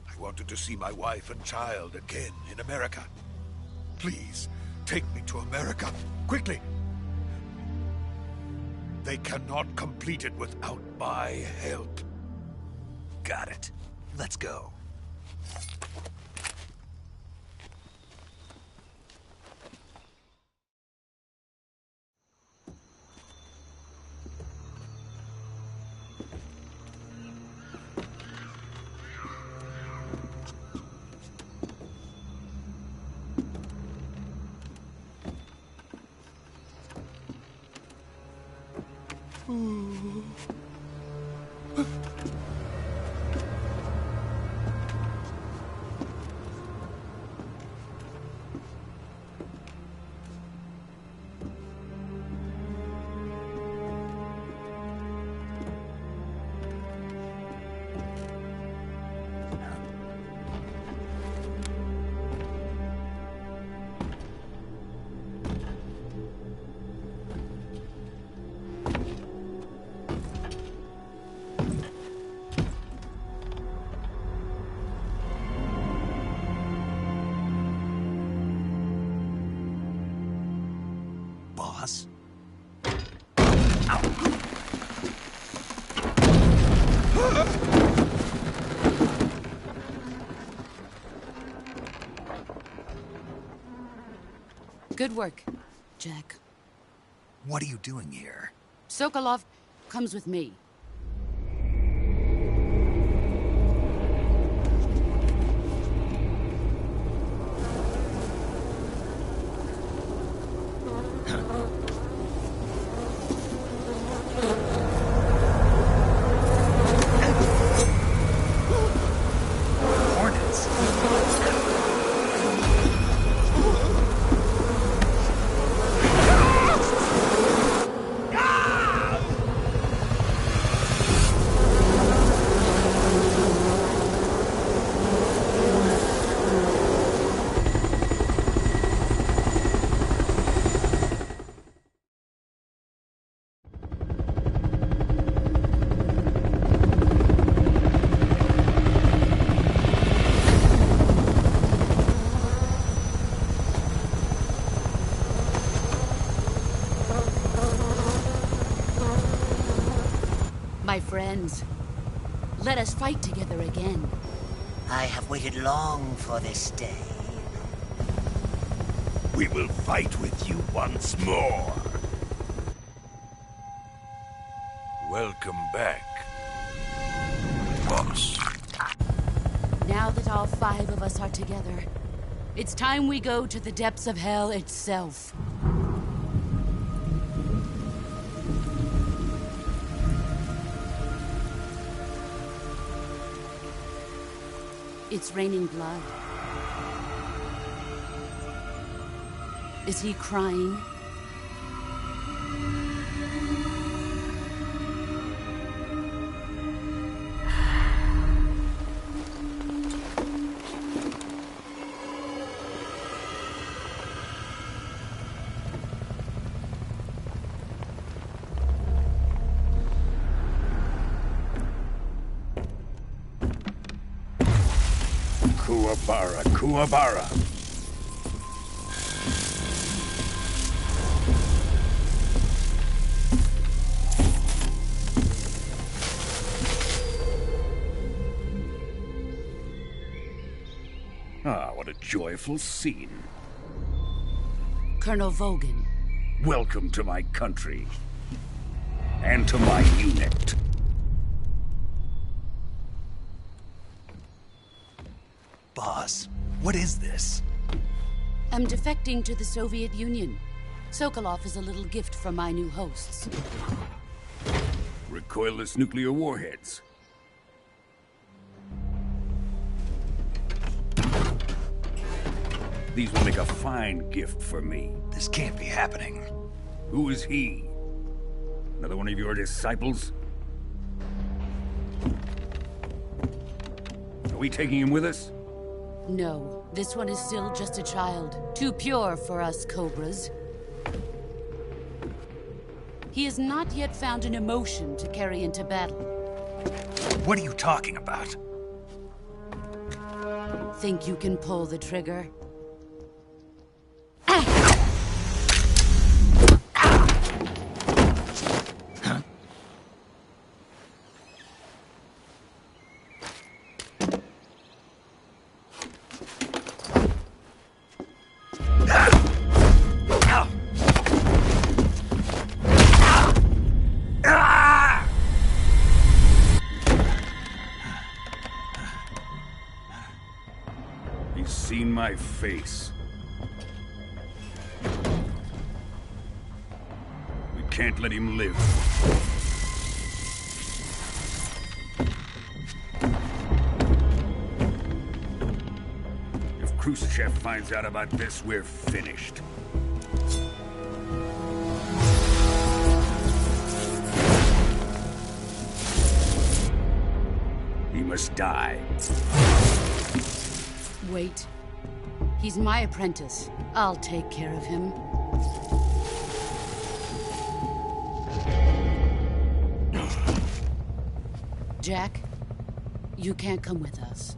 S9: I wanted to see my wife and child again in America. Please, take me to America, quickly. They cannot complete it without my help.
S1: Got it. Let's go. Boss?
S7: Good work, Jack.
S1: What are you doing here?
S7: Sokolov comes with me. My friends, let us fight together again.
S12: I have waited long for this day.
S11: We will fight with you once more. Welcome back, boss.
S7: Now that all 5 of us are together, it's time we go to the depths of hell itself. It's raining blood. Is he crying?
S13: Kuwabara, Kuwabara. Ah, what a joyful scene.
S7: Colonel Vogan.
S13: Welcome to my country. And to my unit.
S1: Boss, what is this?
S7: I'm defecting to the Soviet Union. Sokolov is a little gift from my new hosts.
S13: Recoilless nuclear warheads. These will make a fine gift for me.
S1: This can't be happening.
S13: Who is he? Another one of your disciples? Are we taking him with us?
S7: No, this one is still just a child. Too pure for us Cobras. He has not yet found an emotion to carry into battle.
S1: What are you talking about?
S7: Think you can pull the trigger?
S13: He's seen my face. We can't let him live. If Khrushchev finds out about this, we're finished. He must die.
S7: Wait. He's my apprentice. I'll take care of him. Jack, you can't come with us.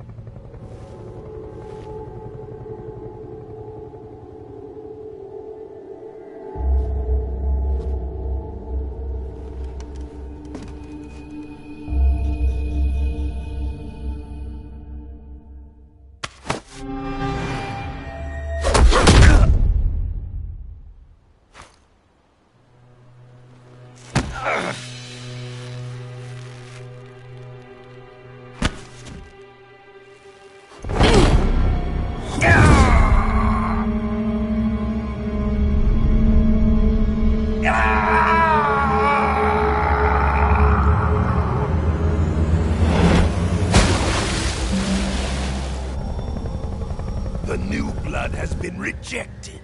S11: The new blood has been rejected.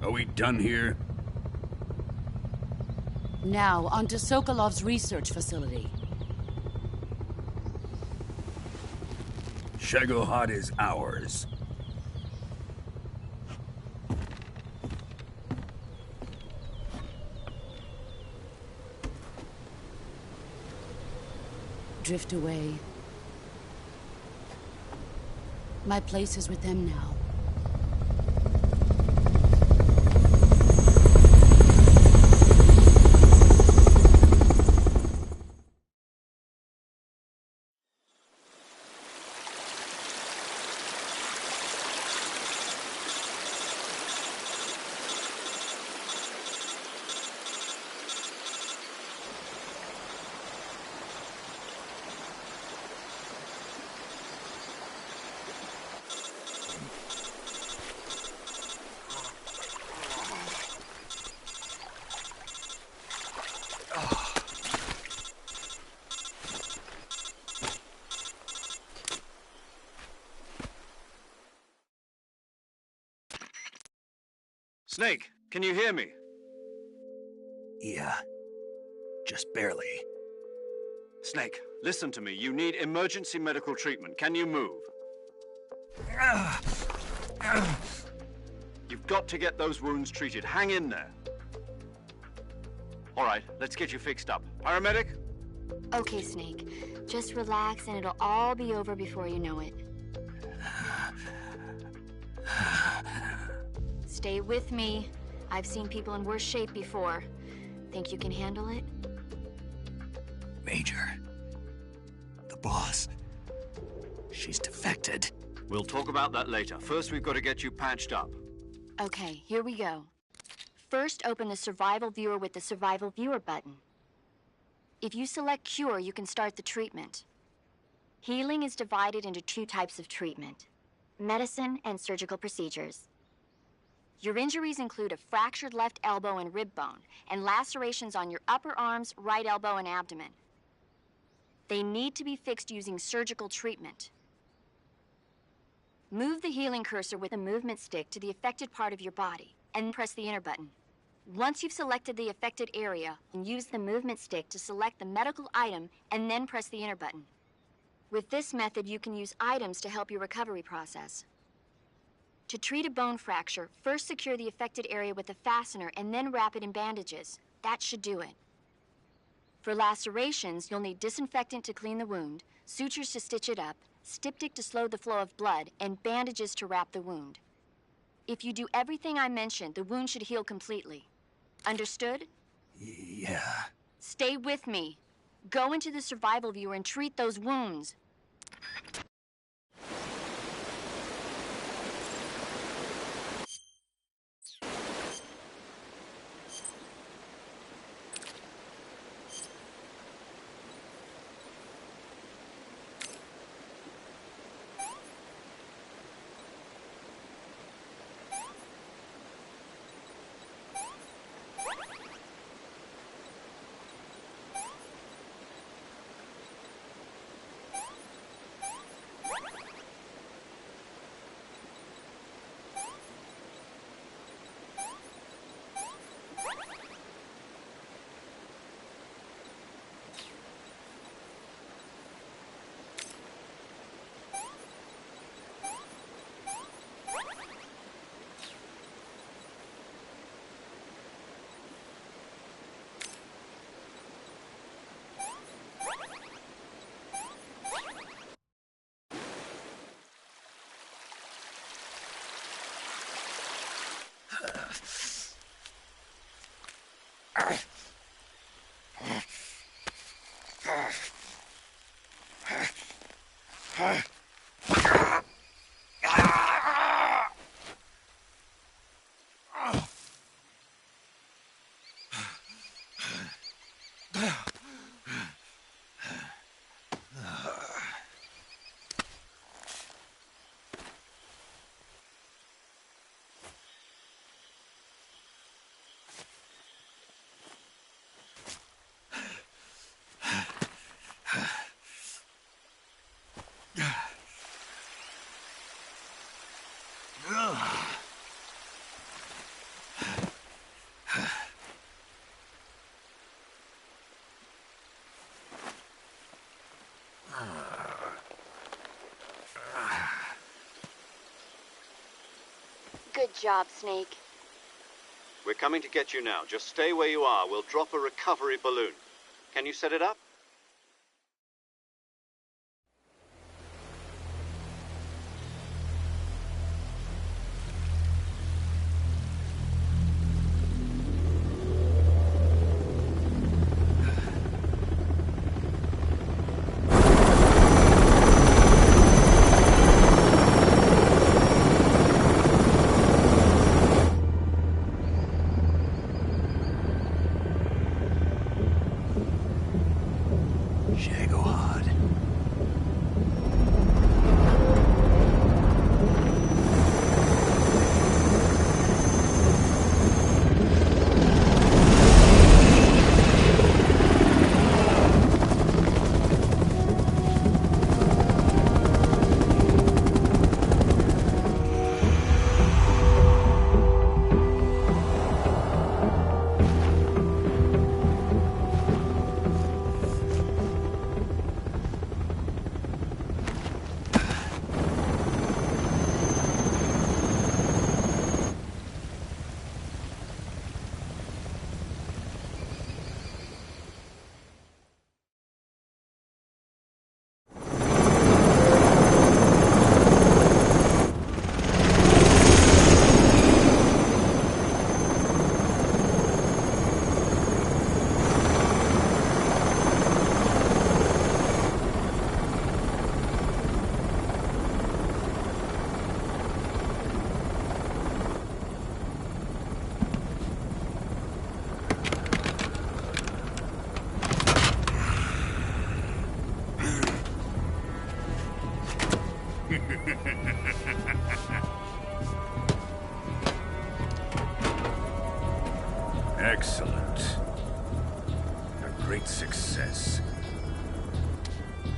S13: Are we done here?
S7: Now, onto Sokolov's research facility.
S13: Shagohod is ours.
S7: Drift away. My place is with them now.
S2: Snake, can you hear me?
S1: Yeah. Just barely.
S2: Snake, listen to me. You need emergency medical treatment. Can you move? You've got to get those wounds treated. Hang in there. All right, let's get you fixed up. Paramedic?
S6: Okay, Snake. Just relax and it'll all be over before you know it. Stay with me. I've seen people in worse shape before. Think you can handle it?
S1: Major. The boss. She's defected.
S2: We'll talk about that later. First, we've got to get you patched up.
S6: Okay, here we go. First, open the Survival Viewer with the Survival Viewer button. If you select Cure, you can start the treatment. Healing is divided into 2 types of treatment: medicine and surgical procedures. Your injuries include a fractured left elbow and rib bone, and lacerations on your upper arms, right elbow, and abdomen. They need to be fixed using surgical treatment. Move the healing cursor with a movement stick to the affected part of your body, and press the enter button. Once you've selected the affected area, use the movement stick to select the medical item, and then press the enter button. With this method, you can use items to help your recovery process. To treat a bone fracture, first secure the affected area with a fastener and then wrap it in bandages. That should do it. For lacerations, you'll need disinfectant to clean the wound, sutures to stitch it up, styptic to slow the flow of blood, and bandages to wrap the wound. If you do everything I mentioned, the wound should heal completely. Understood?
S1: Yeah.
S6: Stay with me. Go into the Survival Viewer and treat those wounds. Good job, Snake.
S2: We're coming to get you now. Just stay where you are. We'll drop a recovery balloon. Can you set it up?
S13: Excellent. A great success.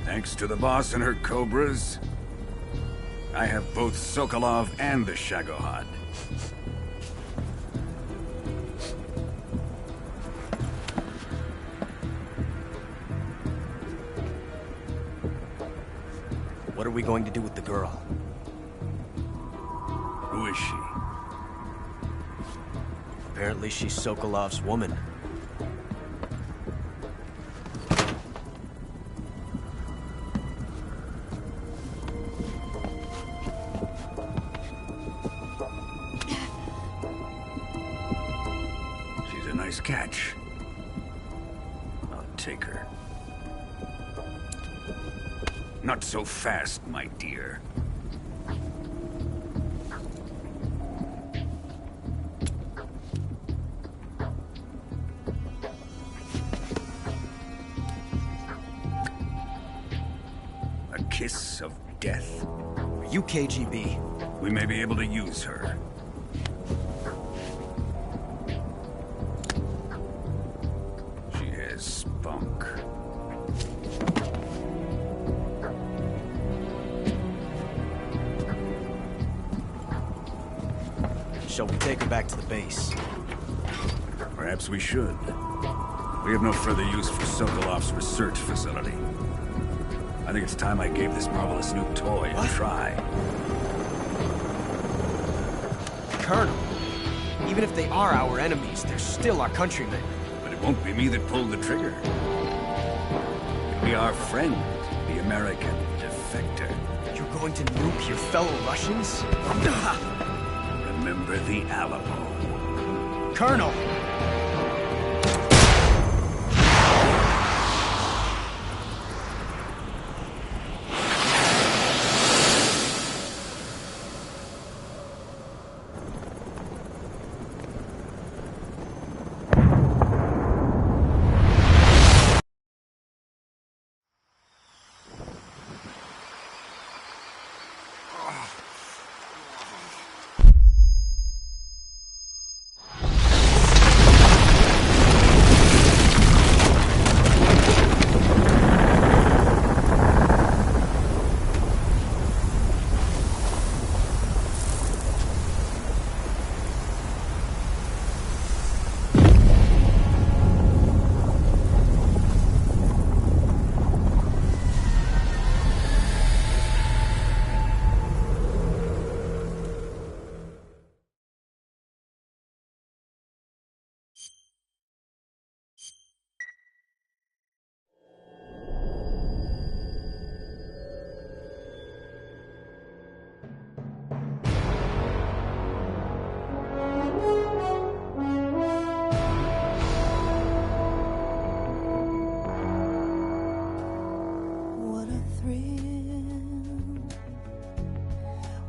S13: Thanks to the boss and her cobras, I have both Sokolov and the Shagohod.
S10: What are we going to do with the girl?
S13: Who is she?
S10: Apparently she's Sokolov's woman.
S13: She's a nice catch. I'll take her. Not so fast, my dear. A kiss of death.
S10: Are you KGB?
S13: We may be able to use her. She has spunk.
S10: Shall we take her back to the base?
S13: Perhaps we should. We have no further use for Sokolov's research facility. I think it's time I gave this marvelous new toy a try.
S10: Colonel, even if they are our enemies, they're still our countrymen.
S13: But it won't be me that pulled the trigger. It'll be our friend, the American defector.
S10: You're going to nuke your fellow Russians?
S13: Remember the Alamo.
S10: Colonel!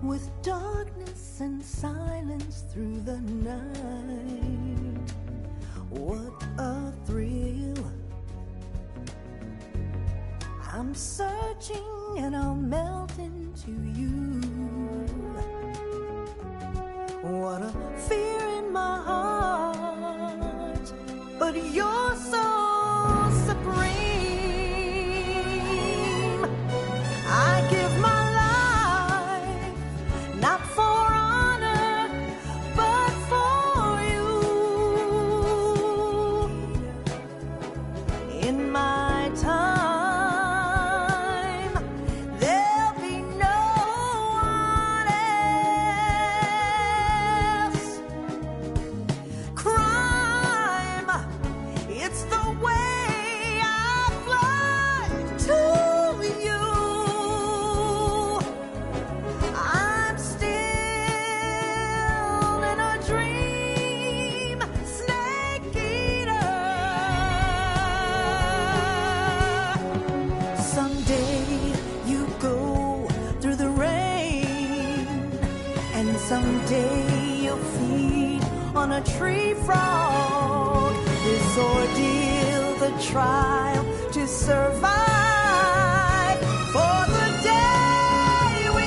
S14: With darkness and silence through the night. What a thrill. I'm searching and I'll melt into you. What a fear in my heart, but you're so supreme. I give my not for honor, but for you. In my time, there'll be no one else. Crime, it's the way I fly to you. Someday you'll feed on a tree frog. This ordeal, the trial to survive. For the day we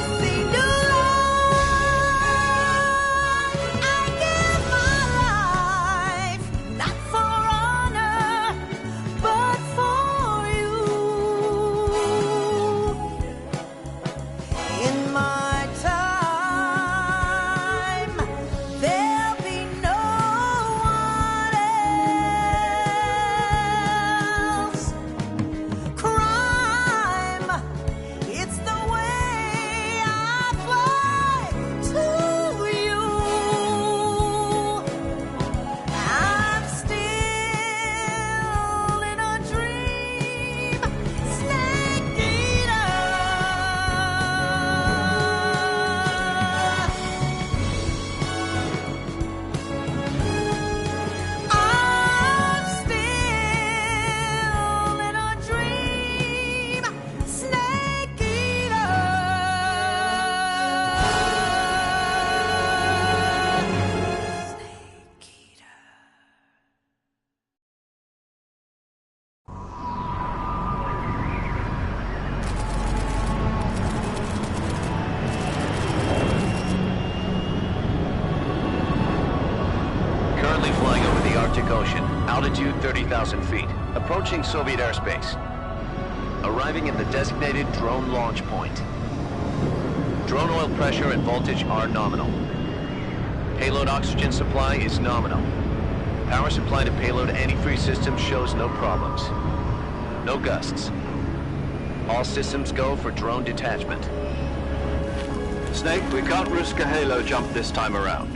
S15: 30,000 feet, approaching Soviet airspace. Arriving at the designated drone launch point. Drone oil pressure and voltage are nominal. Payload oxygen supply is nominal. Power supply to payload antifreeze system shows no problems. No gusts. All systems go for drone detachment.
S2: Snake, we can't risk a halo jump this time around.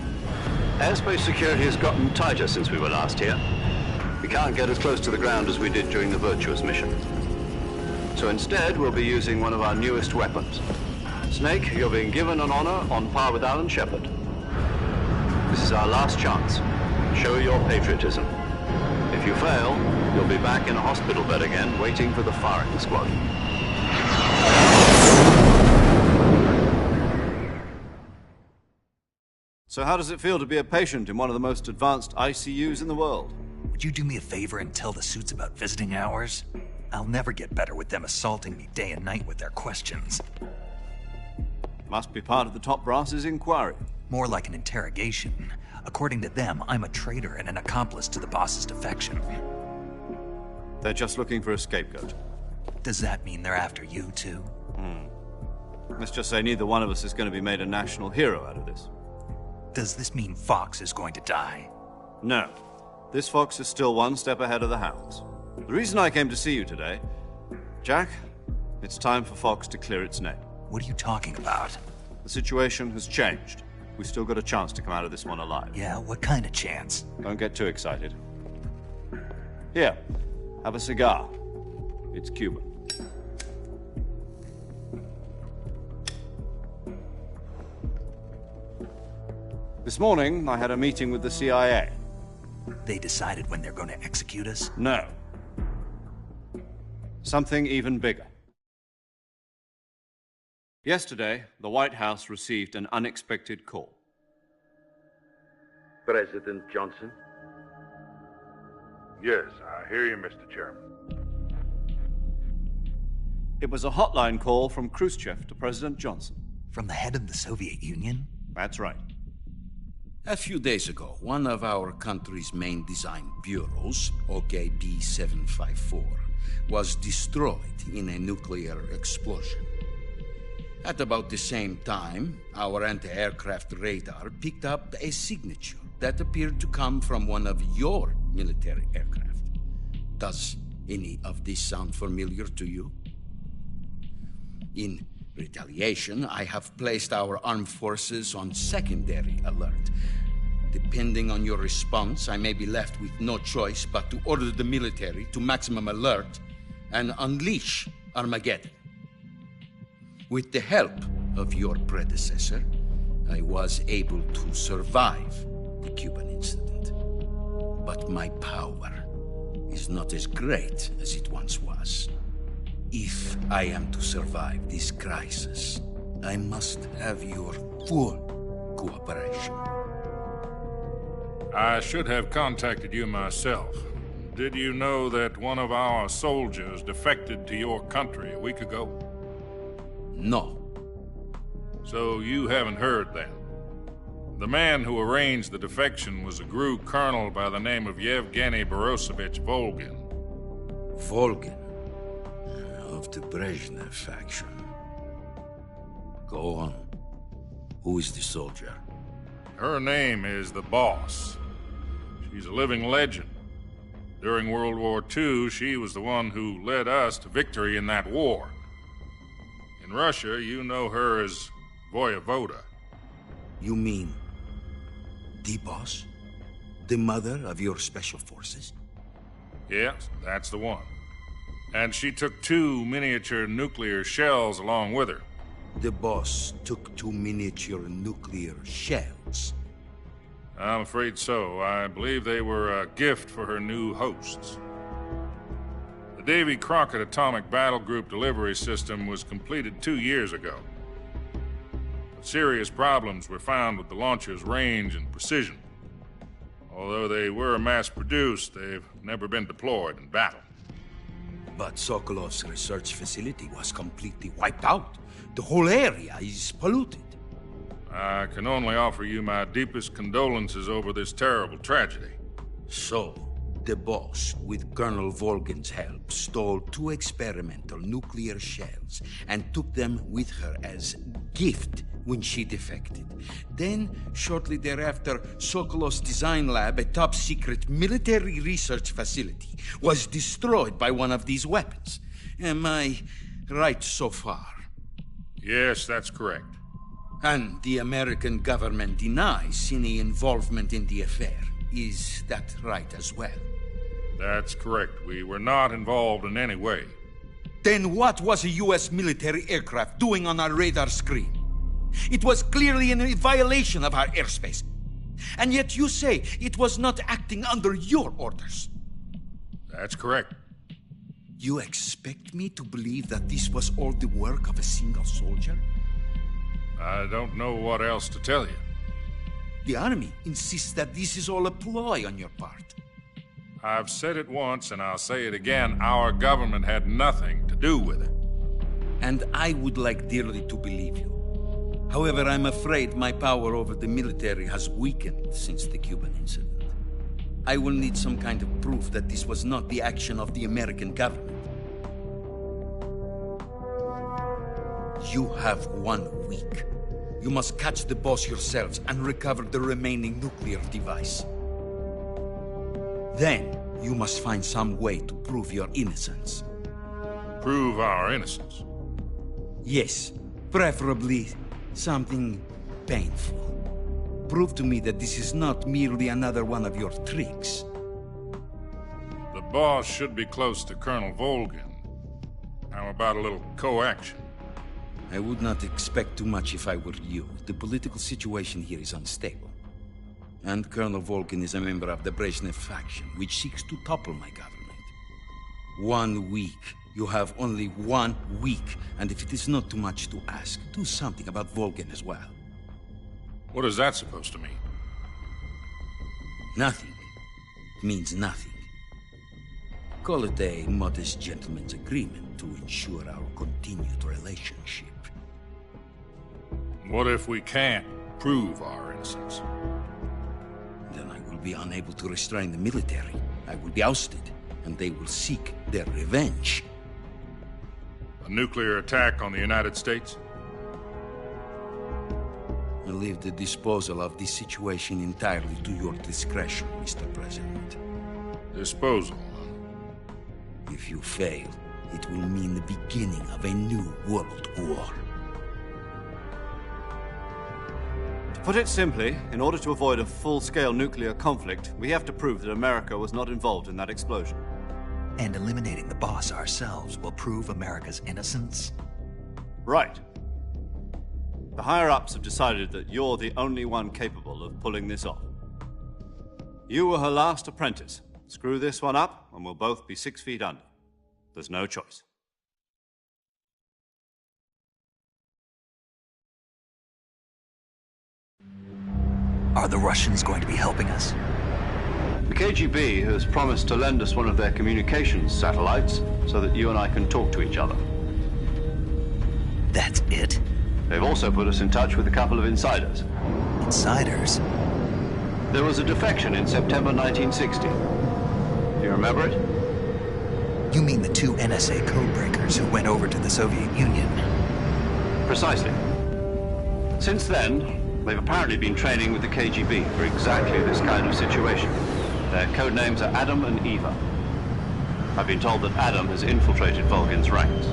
S2: Airspace security has gotten tighter since we were last here. We can't get as close to the ground as we did during the Virtuous mission. So instead, we'll be using one of our newest weapons. Snake, you're being given an honor on par with Alan Shepard. This is our last chance. Show your patriotism. If you fail, you'll be back in a hospital bed again, waiting for the firing squad. So how does it feel to be a patient in one of the most advanced ICUs in the world?
S1: Would you do me a favor and tell the suits about visiting hours? I'll never get better with them assaulting me day and night with their questions.
S2: Must be part of the top brass's inquiry.
S1: More like an interrogation. According to them, I'm a traitor and an accomplice to the boss's defection.
S2: They're just looking for a scapegoat.
S1: Does that mean they're after you, too?
S2: Let's just say neither one of us is going to be made a national hero out of this.
S1: Does this mean Fox is going to die?
S2: No. This Fox is still one step ahead of the Hounds. The reason I came to see you today... Jack, it's time for Fox to clear its name.
S1: What are you talking about?
S2: The situation has changed. We still got a chance to come out of this one alive.
S1: Yeah, what kind of chance?
S2: Don't get too excited. Here, have a cigar. It's Cuban. This morning, I had a meeting with the CIA.
S1: They decided when they're going to execute us?
S2: No. Something even bigger. Yesterday, the White House received an unexpected call.
S16: President Johnson?
S17: Yes, I hear you, Mr. Chairman.
S2: It was a hotline call from Khrushchev to President Johnson.
S1: From the head of the Soviet Union?
S2: That's right.
S9: A few days ago, one of our country's main design bureaus, OKB 754, was destroyed in a nuclear explosion. At about the same time, our anti-aircraft radar picked up a signature that appeared to come from one of your military aircraft. Does any of this sound familiar to you? In retaliation, I have placed our armed forces on secondary alert. Depending on your response, I may be left with no choice but to order the military to maximum alert and unleash Armageddon. With the help of your predecessor, I was able to survive the Cuban incident. But my power is not as great as it once was. If I am to survive this crisis, I must have your full cooperation.
S17: I should have contacted you myself. Did you know that one of our soldiers defected to your country a week ago?
S9: No.
S17: So you haven't heard then? The man who arranged the defection was a GRU colonel by the name of Yevgeny Borisovich Volgin.
S9: Volgin? Of the Brezhnev faction. Go on. Who is the soldier?
S17: Her name is the Boss. She's a living legend. During World War II, she was the one who led us to victory in that war. In Russia, you know her as Voyevoda.
S9: You mean the Boss? The mother of your special forces?
S17: Yes, that's the one. And she took 2 miniature nuclear shells along with her.
S9: The Boss took 2 miniature nuclear shells?
S17: I'm afraid so. I believe they were a gift for her new hosts. The Davy Crockett Atomic Battle Group delivery system was completed 2 years ago. But serious problems were found with the launcher's range and precision. Although they were mass-produced, they've never been deployed in battle.
S9: But Sokolov's research facility was completely wiped out. The whole area is polluted.
S17: I can only offer you my deepest condolences over this terrible tragedy.
S9: So,
S16: The boss, with Colonel Volgin's help, stole 2 experimental nuclear shells and took them with her as gift when she defected. Then, shortly thereafter, Sokolov's design lab, a top-secret military research facility, was destroyed by one of these weapons. Am I right so far?
S17: Yes, that's correct.
S16: And the American government denies any involvement in the affair. Is that right as well?
S17: That's correct. We were not involved in any way.
S16: Then what was a U.S. military aircraft doing on our radar screen? It was clearly in violation of our airspace. And yet you say it was not acting under your orders.
S17: That's correct.
S16: You expect me to believe that this was all the work of a single soldier?
S17: I don't know what else to tell you.
S16: The Army insists that this is all a ploy on your part.
S17: I've said it once, and I'll say it again. Our government had nothing to do with it.
S16: And I would like dearly to believe you. However, I'm afraid my power over the military has weakened since the Cuban incident. I will need some kind of proof that this was not the action of the American government. You have 1 week. You must catch the boss yourselves and recover the remaining nuclear device. Then, you must find some way to prove your innocence.
S17: Prove our innocence?
S16: Yes, preferably something painful. Prove to me that this is not merely another one of your tricks.
S17: The boss should be close to Colonel Volgin. How about a little co-action?
S16: I would not expect too much if I were you. The political situation here is unstable. And Colonel Volgin is a member of the Brezhnev faction, which seeks to topple my government. 1 week. You have only 1 week. And if it is not too much to ask, do something about Volgin as well.
S17: What is that supposed to mean?
S16: Nothing. It means nothing. Call it a modest gentleman's agreement to ensure our continued relationship.
S17: What if we can't prove our innocence?
S16: Then I will be unable to restrain the military. I will be ousted, and they will seek their revenge.
S17: A nuclear attack on the United States?
S16: I leave the disposal of this situation entirely to your discretion, Mr. President.
S17: Disposal?
S16: If you fail, it will mean the beginning of a new world war.
S2: To put it simply, in order to avoid a full-scale nuclear conflict, we have to prove that America was not involved in that explosion.
S1: And eliminating the boss ourselves will prove America's innocence?
S2: Right. The higher-ups have decided that you're the only one capable of pulling this off. You were her last apprentice. Screw this one up, and we'll both be 6 feet under. There's no choice.
S1: Are the Russians going to be helping us?
S2: The KGB has promised to lend us one of their communications satellites so that you and I can talk to each other.
S1: That's it?
S2: They've also put us in touch with a couple of insiders.
S1: Insiders?
S2: There was a defection in September 1960. Do you remember it?
S1: You mean the 2 NSA codebreakers who went over to the Soviet Union?
S2: Precisely. Since then, they've apparently been training with the KGB for exactly this kind of situation. Their code names are Adam and Eva. I've been told that Adam has infiltrated Volgin's ranks.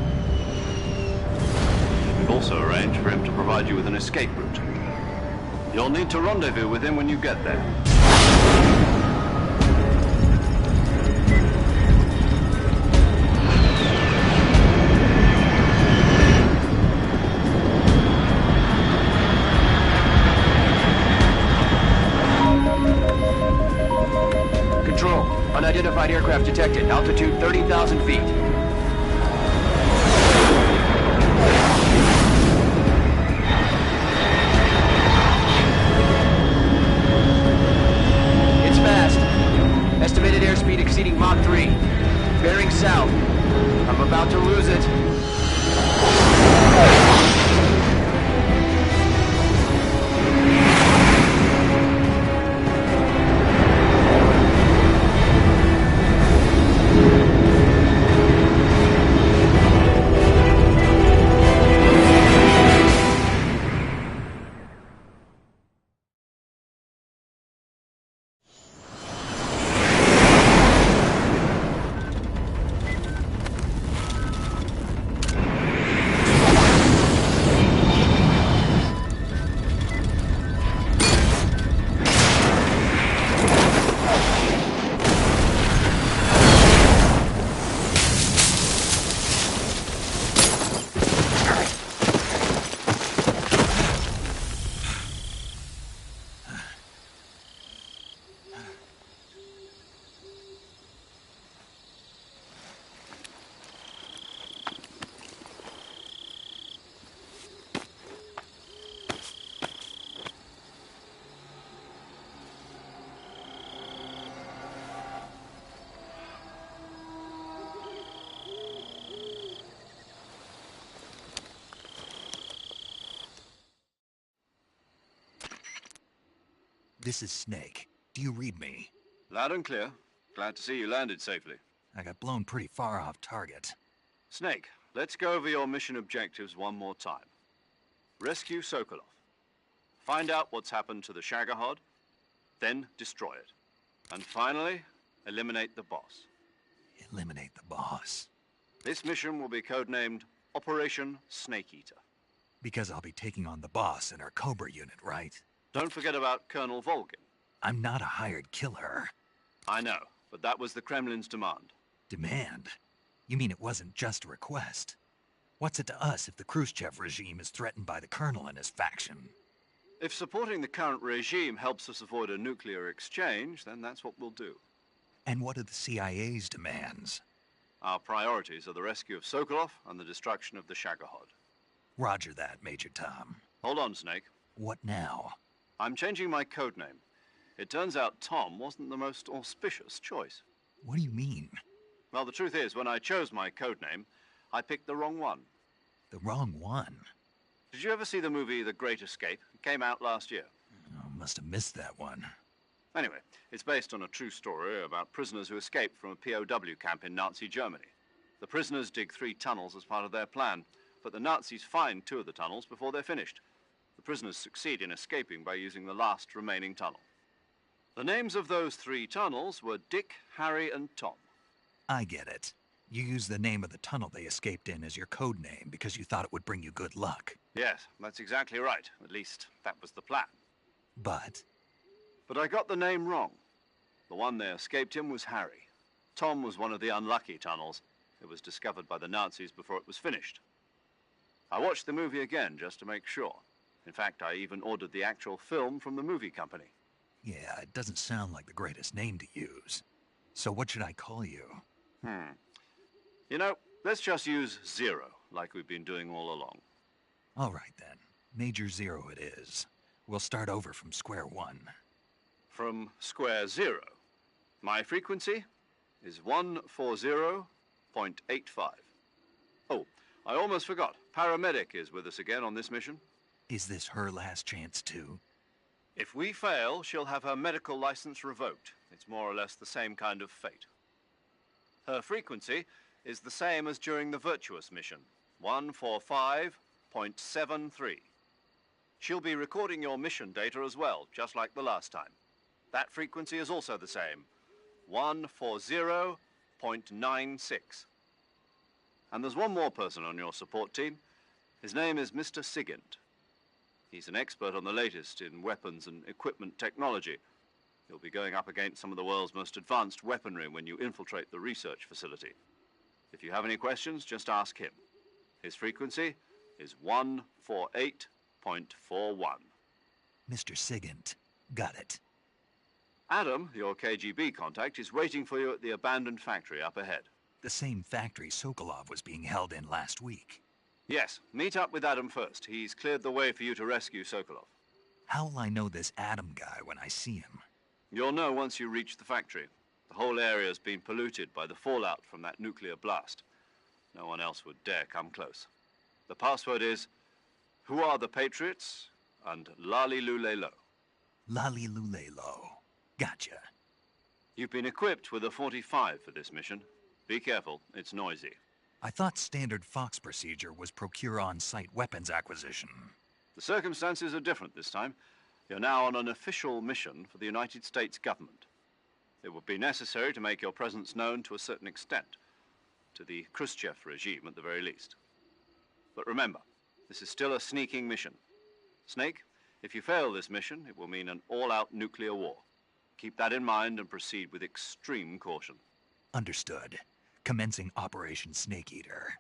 S2: We've also arranged for him to provide you with an escape route. You'll need to rendezvous with him when you get there.
S18: Unidentified aircraft detected. Altitude 30,000 feet. It's fast. Estimated airspeed exceeding Mach 3. Bearing south. I'm about to lose it.
S1: This is Snake. Do you read me?
S2: Loud and clear. Glad to see you landed safely.
S1: I got blown pretty far off target.
S2: Snake, let's go over your mission objectives one more time. Rescue Sokolov. Find out what's happened to the Shagohod, then destroy it. And finally, eliminate the boss.
S1: Eliminate the boss.
S2: This mission will be codenamed Operation Snake Eater.
S1: Because I'll be taking on the boss in our Cobra unit, right?
S2: Don't forget about Colonel Volgin.
S1: I'm not a hired killer.
S2: I know, but that was the Kremlin's demand.
S1: Demand? You mean it wasn't just a request? What's it to us if the Khrushchev regime is threatened by the Colonel and his faction?
S2: If supporting the current regime helps us avoid a nuclear exchange, then that's what we'll do.
S1: And what are the CIA's demands?
S2: Our priorities are the rescue of Sokolov and the destruction of the Shagohod.
S1: Roger that, Major Tom.
S2: Hold on, Snake.
S1: What now?
S2: I'm changing my codename. It turns out Tom wasn't the most auspicious choice.
S1: What do you mean?
S2: Well, the truth is, when I chose my codename, I picked the wrong one.
S1: The wrong one?
S2: Did you ever see the movie The Great Escape? It came out last year.
S1: Oh, must have missed that one.
S2: Anyway, it's based on a true story about prisoners who escaped from a POW camp in Nazi Germany. The prisoners dig 3 tunnels as part of their plan, but the Nazis find 2 of the tunnels before they're finished. The prisoners succeed in escaping by using the last remaining tunnel. The names of those 3 tunnels were Dick, Harry, and Tom.
S1: I get it. You used the name of the tunnel they escaped in as your code name because you thought it would bring you good luck.
S2: Yes, that's exactly right. At least, that was the plan.
S1: But
S2: I got the name wrong. The one they escaped in was Harry. Tom was one of the unlucky tunnels. It was discovered by the Nazis before it was finished. I watched the movie again just to make sure. In fact, I even ordered the actual film from the movie company.
S1: yeah, it doesn't sound like the greatest name to use. So what should I call you?
S2: You know, let's just use Zero, like we've been doing all along.
S1: All right, then. Major Zero it is. We'll start over from square one.
S2: From square 0. My frequency is 140.85. Oh, I almost forgot. Paramedic is with us again on this mission.
S1: Is this her last chance, too?
S2: If we fail, she'll have her medical license revoked. It's more or less the same kind of fate. Her frequency is the same as during the Virtuous mission, 145.73. She'll be recording your mission data as well, just like the last time. That frequency is also the same, 140.96. And there's one more person on your support team. His name is Mr. Sigint. He's an expert on the latest in weapons and equipment technology. You'll be going up against some of the world's most advanced weaponry when you infiltrate the research facility. If you have any questions, just ask him. His frequency is 148.41.
S1: Mr. Sigint. Got it.
S2: Adam, your KGB contact, is waiting for you at the abandoned factory up ahead.
S1: The same factory Sokolov was being held in last week.
S2: Yes, meet up with Adam first. He's cleared the way for you to rescue Sokolov.
S1: How will I know this Adam guy when I see him?
S2: You'll know once you reach the factory. The whole area's been polluted by the fallout from that nuclear blast. No one else would dare come close. The password is, "Who are the Patriots?" and Lali Lule Lo.
S1: Lali Lule Lo. Gotcha.
S2: You've been equipped with a 45 for this mission. Be careful, it's noisy.
S1: I thought standard Fox procedure was procure on-site weapons acquisition.
S2: The circumstances are different this time. You're now on an official mission for the United States government. It would be necessary to make your presence known to a certain extent, to the Khrushchev regime at the very least. But remember, this is still a sneaking mission. Snake, if you fail this mission, it will mean an all-out nuclear war. Keep that in mind and proceed with extreme caution.
S1: Understood. Commencing Operation Snake Eater.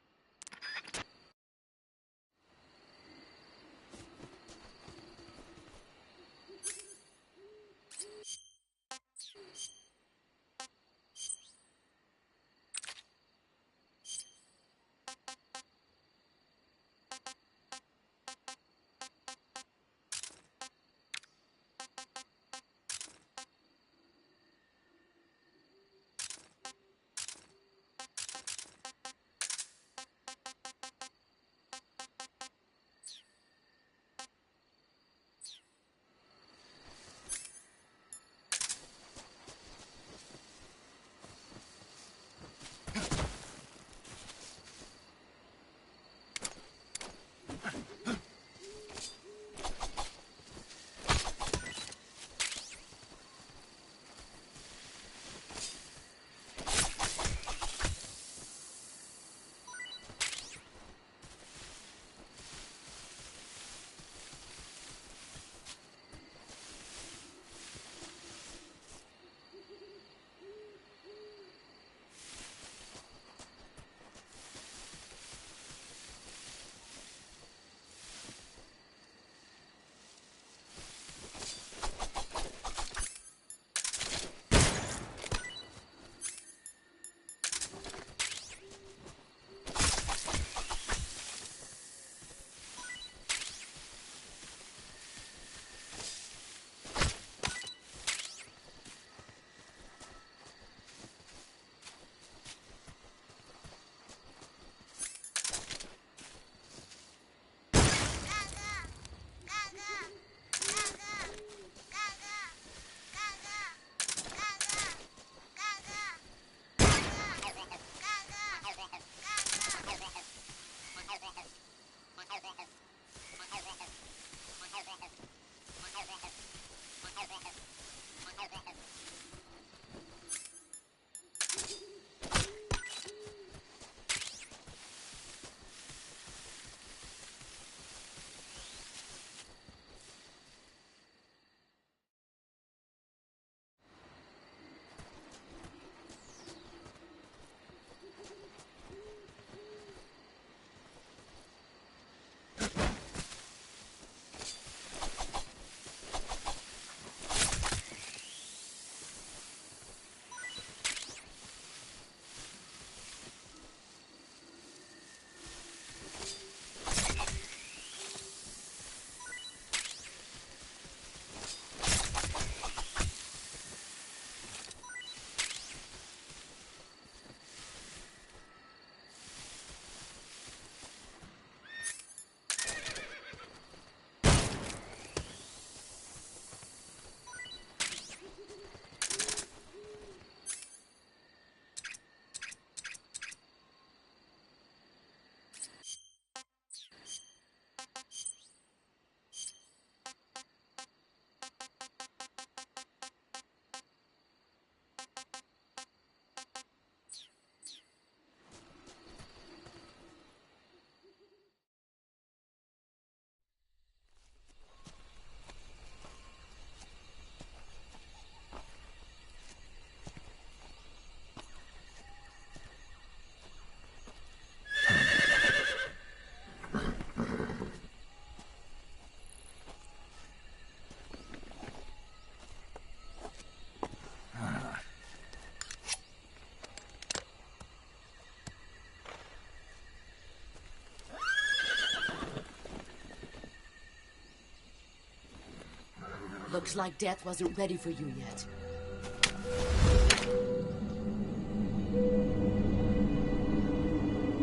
S7: Looks like death wasn't ready for you yet.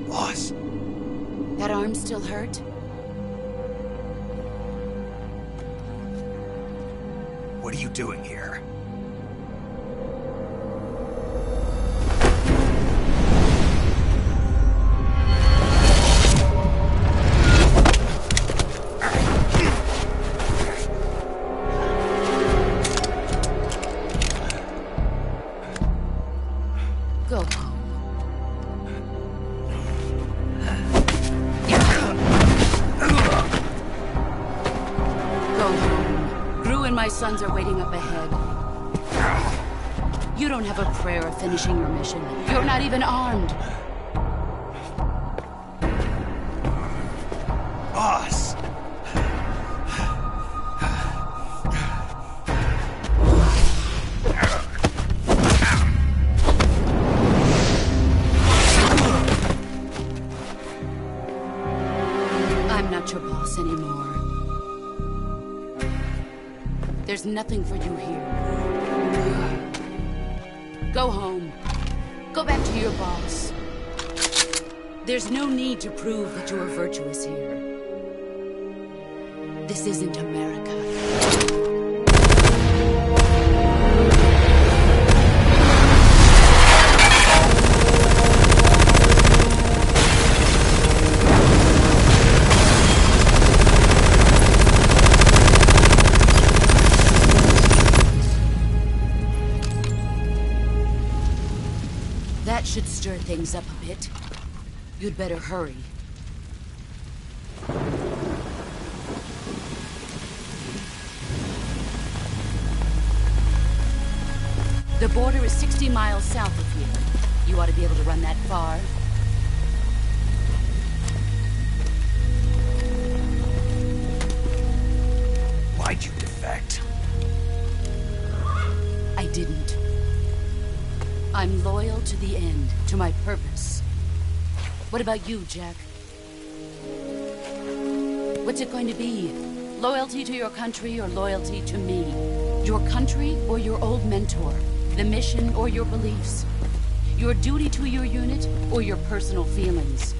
S1: Boss.
S7: That arm still hurt?
S1: What are you doing here?
S7: Go home. Go home. Gru and my sons are waiting up ahead. You don't have a prayer of finishing your mission. You're not even armed.
S1: Boss!
S7: I'm not your boss anymore. There's nothing for you here. Go home. Go back to your boss. There's no need to prove that you are virtuous here. This isn't America. That should stir things up a bit. You'd better hurry. The border is 60 miles south of here. You ought to be able to run that far.
S1: Why'd you defect?
S7: I didn't. I'm loyal to the end, to my purpose. What about you, Jack? What's it going to be? Loyalty to your country or loyalty to me? Your country or your old mentor? The mission or your beliefs? Your duty to your unit or your personal feelings?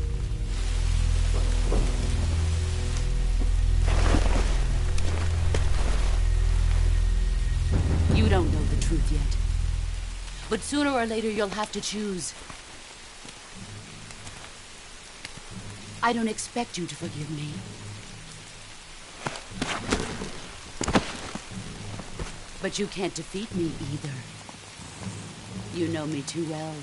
S7: You don't know the truth yet. But sooner or later you'll have to choose. I don't expect you to forgive me. But you can't defeat me either. You know me too well.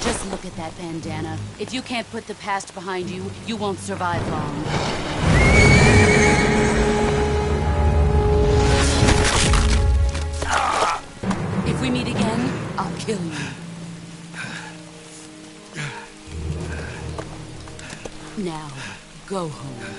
S7: Just look at that bandana. If you can't put the past behind you, you won't survive long. If we meet again, I'll kill you. Now, go home.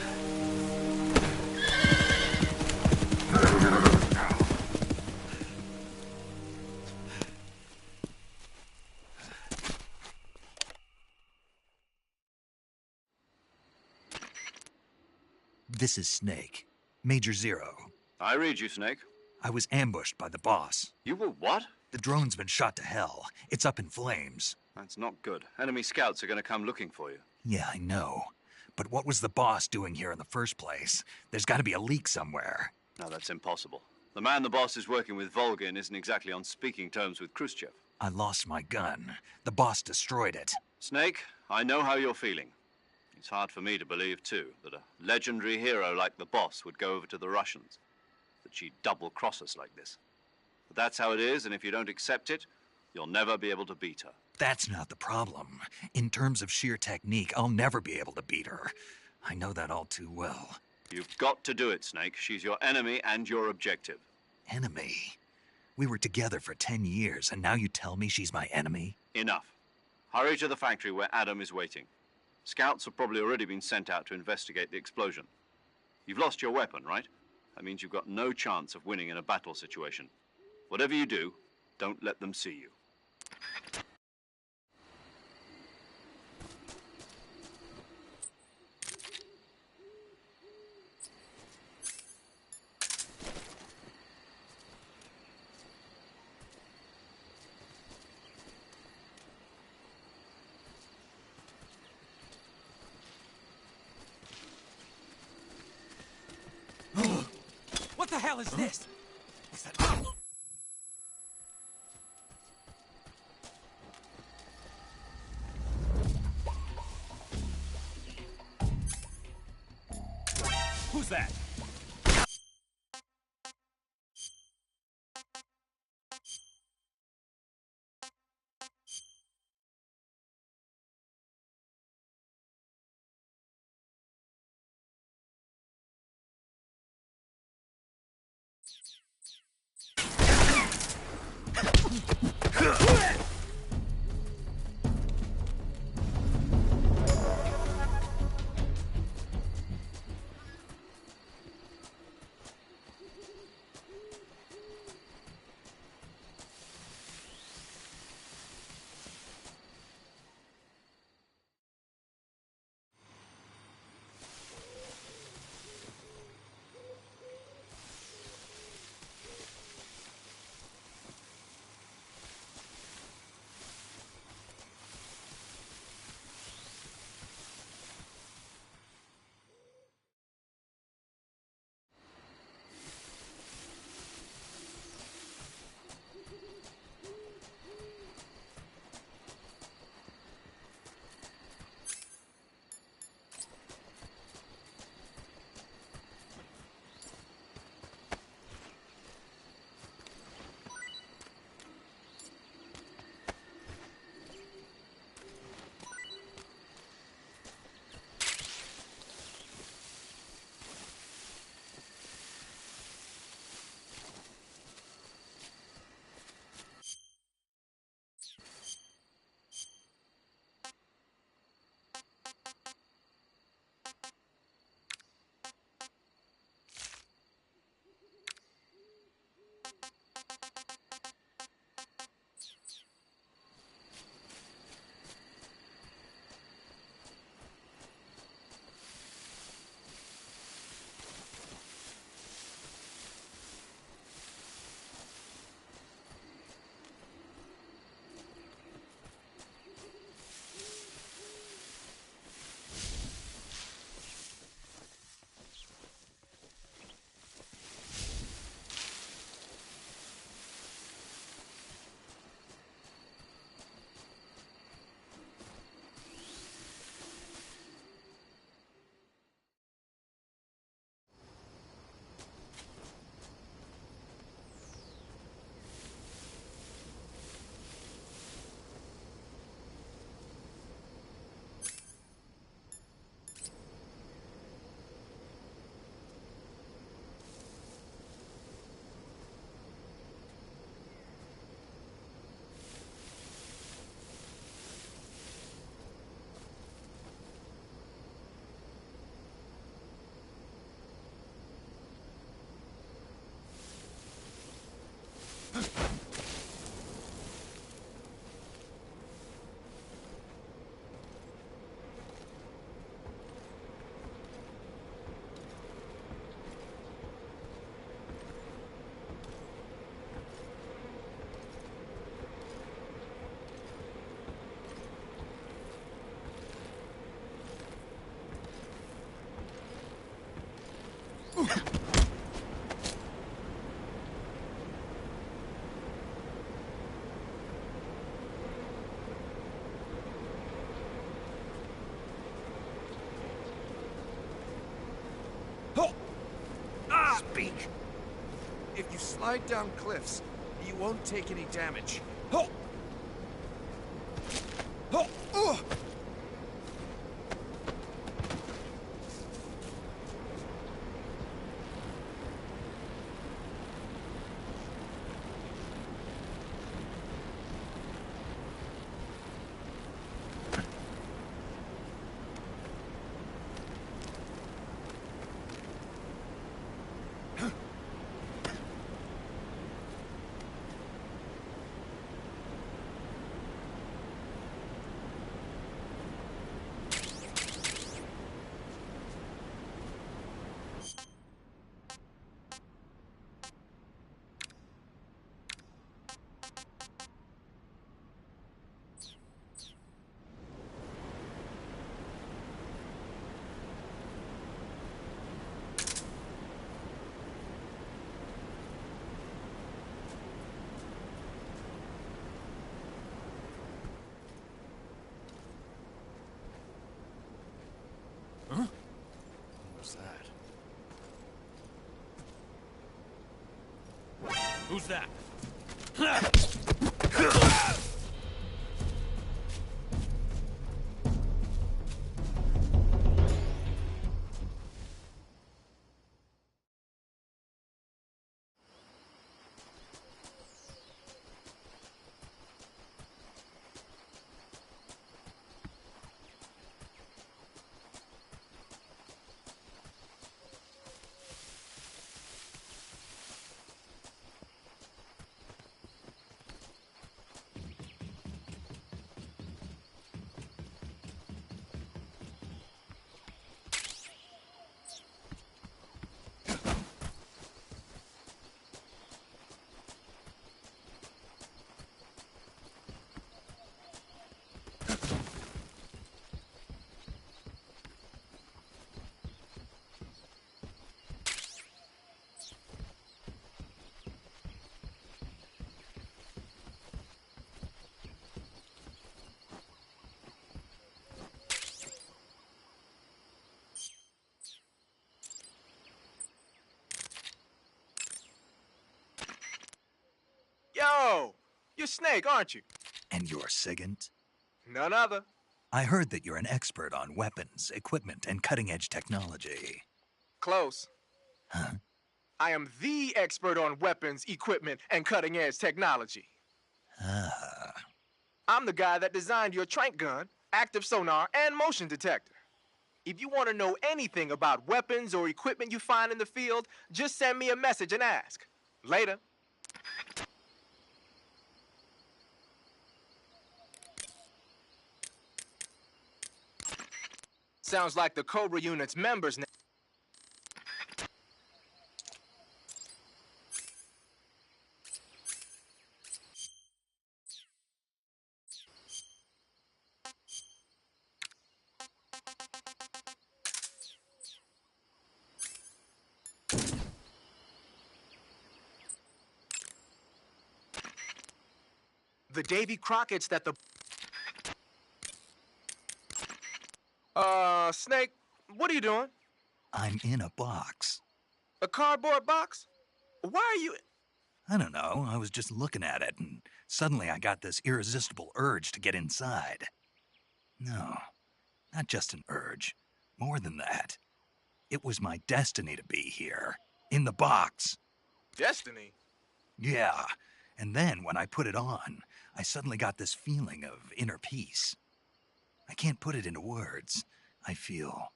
S1: This is Snake. Major Zero.
S2: I read you, Snake.
S1: I was ambushed by the boss.
S2: You were what?
S1: The drone's been shot to hell. It's up in flames.
S2: That's not good. Enemy scouts are going to come looking for you.
S1: Yeah, I know. But what was the boss doing here in the first place? There's got to be a leak somewhere.
S2: No, that's impossible. The man the boss is working with, Volgin, isn't exactly on speaking terms with Khrushchev.
S1: I lost my gun. The boss destroyed it.
S2: Snake, I know how you're feeling. It's hard for me to believe, too, that a legendary hero like the boss would go over to the Russians. That she'd double-cross us like this. But that's how it is, and if you don't accept it, you'll never be able to beat her.
S1: That's not the problem. In terms of sheer technique, I'll never be able to beat her. I know that all too well.
S2: You've got to do it, Snake. She's your enemy and your objective.
S1: Enemy? We were together for 10 years, and now you tell me she's my enemy?
S2: Enough. Hurry to the factory where Adam is waiting. Scouts have probably already been sent out to investigate the explosion. You've lost your weapon, right? That means you've got no chance of winning in a battle situation. Whatever you do, don't let them see you.
S8: the hell is this? Who's that?
S19: Speak. If you slide down cliffs, you won't take any damage. Oh! Oh! Oh!
S8: Who's that?
S20: Yo! You're Snake, aren't you?
S1: And you're Sigint?
S20: None other.
S1: I heard that you're an expert on weapons, equipment, and cutting-edge technology.
S20: Close.
S1: Huh?
S20: I am the expert on weapons, equipment, and cutting-edge technology.
S1: Ah.
S20: I'm the guy that designed your trank gun, active sonar, and motion detector. If you want to know anything about weapons or equipment you find in the field, just send me a message and ask. Later. Sounds like the Cobra unit's members now. The Davy Crockett's that the... Snake, what are you doing?
S1: I'm in a box.
S20: A cardboard box? Why are you...
S1: I don't know, I was just looking at it, and suddenly I got this irresistible urge to get inside. No, not just an urge. More than that. It was my destiny to be here. In the box.
S20: Destiny?
S1: Yeah, and then when I put it on, I suddenly got this feeling of inner peace. I can't put it into words. I feel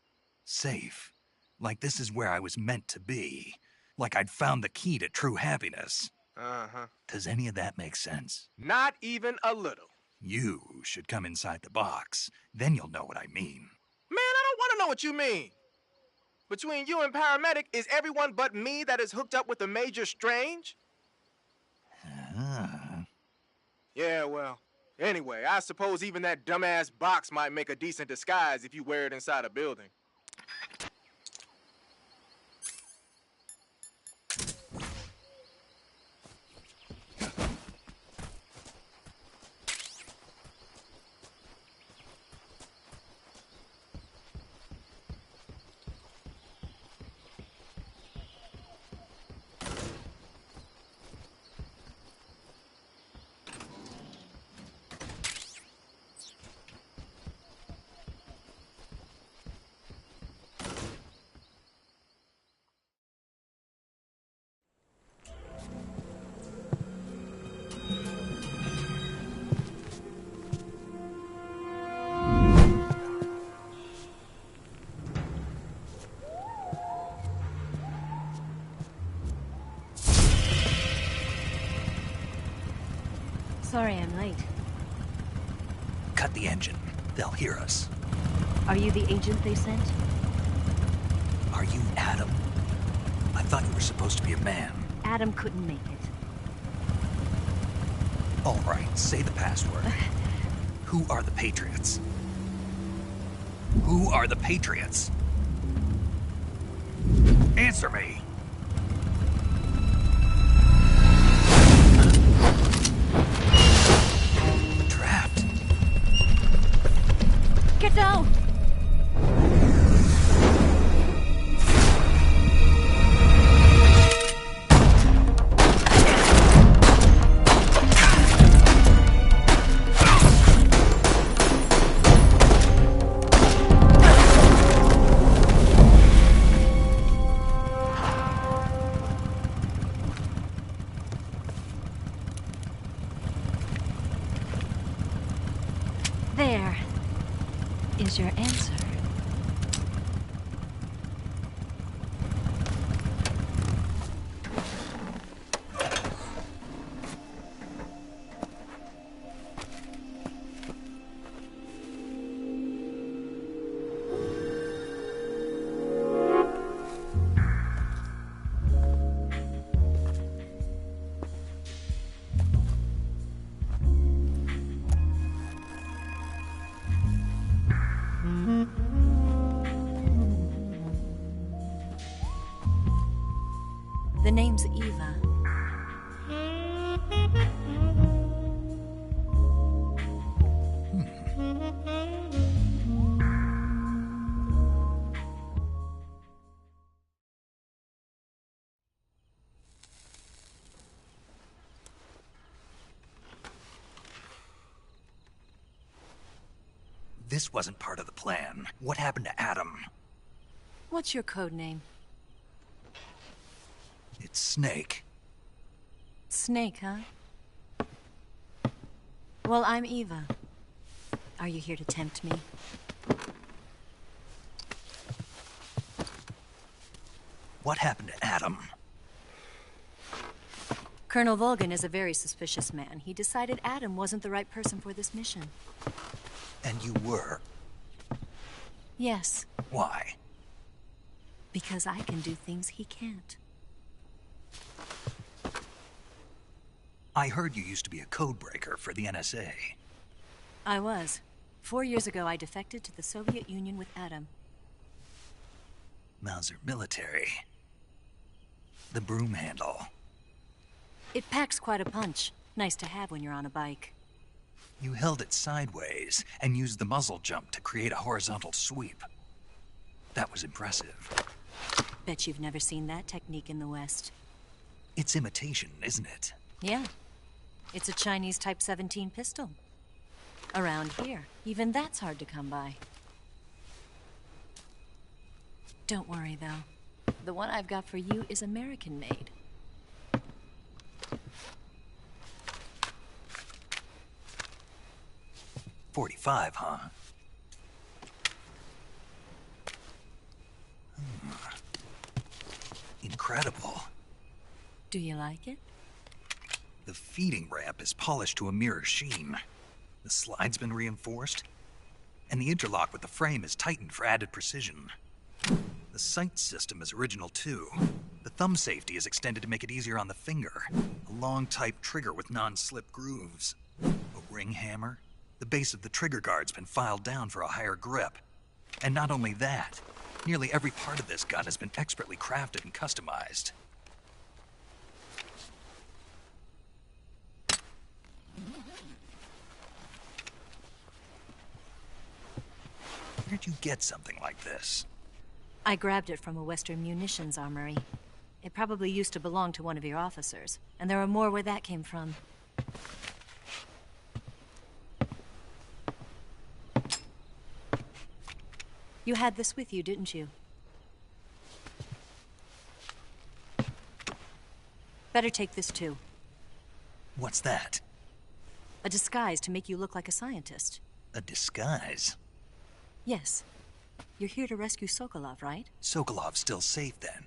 S1: safe. Like this is where I was meant to be. Like I'd found the key to true happiness.
S20: Uh-huh.
S1: Does any of that make sense?
S20: Not even a little.
S1: You should come inside the box. Then you'll know what I mean.
S20: Man, I don't want to know what you mean. Between you and Paramedic, is everyone but me that is hooked up with a Major Strange? Yeah, well, anyway, I suppose even that dumbass box might make a decent disguise if you wear it inside a building.
S21: Sorry I'm late.
S1: Cut the engine. They'll hear us.
S21: Are you the agent they sent?
S1: Are you Adam? I thought you were supposed to be a man.
S21: Adam couldn't make it.
S1: All right, say the password. Who are the Patriots? Who are the Patriots? Answer me! Trapped.
S21: Get down! There is your answer. The name's Eva.
S1: This wasn't part of the plan. What happened to Adam?
S21: What's your code name?
S1: It's Snake.
S21: Snake, huh? Well, I'm Eva. Are you here to tempt me?
S1: What happened to Adam?
S21: Colonel Volgin is a very suspicious man. He decided Adam wasn't the right person for this mission.
S1: And you were?
S21: Yes.
S1: Why?
S21: Because I can do things he can't.
S1: I heard you used to be a codebreaker for the NSA.
S21: I was. 4 years ago, I defected to the Soviet Union with Adam.
S1: Mauser military. The broom handle.
S21: It packs quite a punch. Nice to have when you're on a bike.
S1: You held it sideways and used the muzzle jump to create a horizontal sweep. That was impressive.
S21: Bet you've never seen that technique in the West.
S1: It's imitation, isn't it?
S21: Yeah. It's a Chinese Type 17 pistol. Around here, even that's hard to come by. Don't worry, though. The one I've got for you is American-made.
S1: .45, huh? Incredible.
S21: Do you like it?
S1: The feeding ramp is polished to a mirror sheen. The slide's been reinforced, and the interlock with the frame is tightened for added precision. The sight system is original too. The thumb safety is extended to make it easier on the finger. A long type trigger with non-slip grooves. A ring hammer. The base of the trigger guard's been filed down for a higher grip. And not only that, nearly every part of this gun has been expertly crafted and customized. Where'd you get something like this?
S21: I grabbed it from a Western munitions armory. It probably used to belong to one of your officers, and there are more where that came from. You had this with you, didn't you? Better take this too.
S1: What's that?
S21: A disguise to make you look like a scientist.
S1: A disguise?
S21: Yes. You're here to rescue Sokolov, right?
S1: Sokolov's still safe then?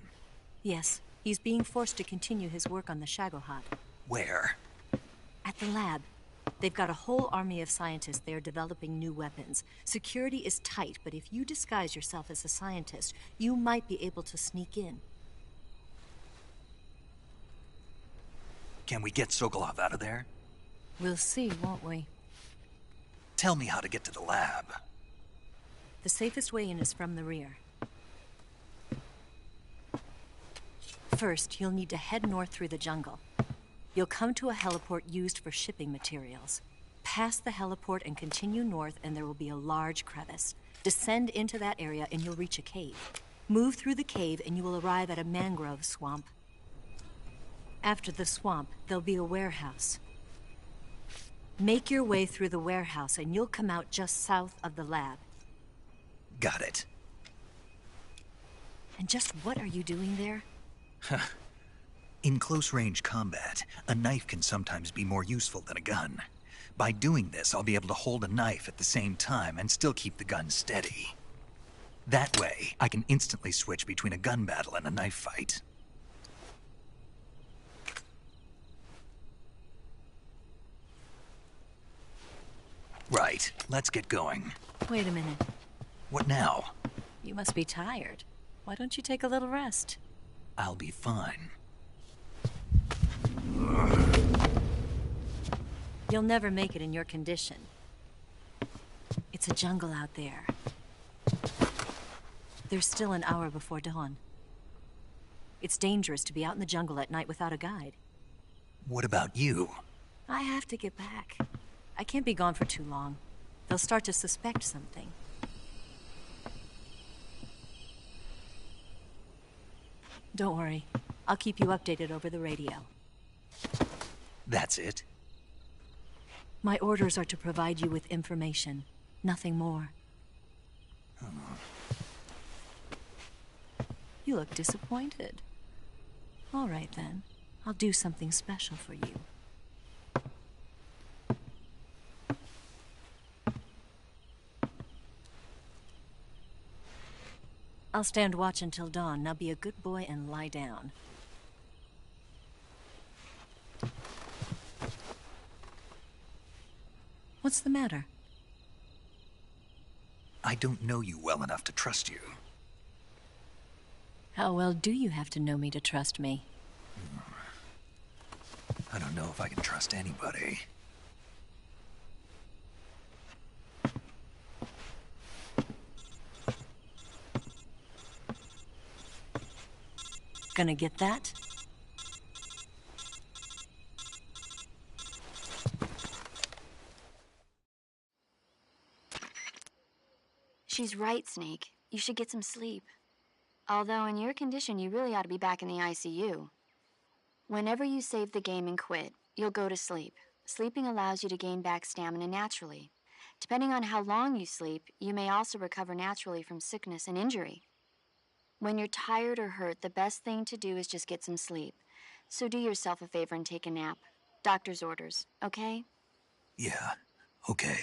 S21: Yes. He's being forced to continue his work on the Shagohod.
S1: Where?
S21: At the lab. They've got a whole army of scientists there developing new weapons. Security is tight, but if you disguise yourself as a scientist, you might be able to sneak in.
S1: Can we get Sokolov out of there?
S21: We'll see, won't we?
S1: Tell me how to get to the lab.
S21: The safest way in is from the rear. First, you'll need to head north through the jungle. You'll come to a heliport used for shipping materials. Pass the heliport and continue north, and there will be a large crevice. Descend into that area and you'll reach a cave. Move through the cave and you will arrive at a mangrove swamp. After the swamp, there'll be a warehouse. Make your way through the warehouse and you'll come out just south of the lab.
S1: Got it.
S21: And just what are you doing there?
S1: In close-range combat, a knife can sometimes be more useful than a gun. By doing this, I'll be able to hold a knife at the same time and still keep the gun steady. That way, I can instantly switch between a gun battle and a knife fight. Right, let's get going.
S21: Wait a minute.
S1: What now?
S21: You must be tired. Why don't you take a little rest?
S1: I'll be fine.
S21: You'll never make it in your condition. It's a jungle out there. There's still an hour before dawn. It's dangerous to be out in the jungle at night without a guide.
S1: What about you?
S21: I have to get back. I can't be gone for too long. They'll start to suspect something. Don't worry. I'll keep you updated over the radio.
S1: That's it?
S21: My orders are to provide you with information. Nothing more. You look disappointed. All right, then. I'll do something special for you. I'll stand watch until dawn. Now be a good boy and lie down. What's the matter?
S1: I don't know you well enough to trust you.
S21: How well do you have to know me to trust me?
S1: I don't know if I can trust anybody.
S21: Gonna get that?
S6: She's right, Snake. You should get some sleep. Although in your condition, you really ought to be back in the ICU. Whenever you save the game and quit, you'll go to sleep. Sleeping allows you to gain back stamina naturally. Depending on how long you sleep, you may also recover naturally from sickness and injury. When you're tired or hurt, the best thing to do is just get some sleep. So do yourself a favor and take a nap. Doctor's orders, okay?
S1: Yeah, okay.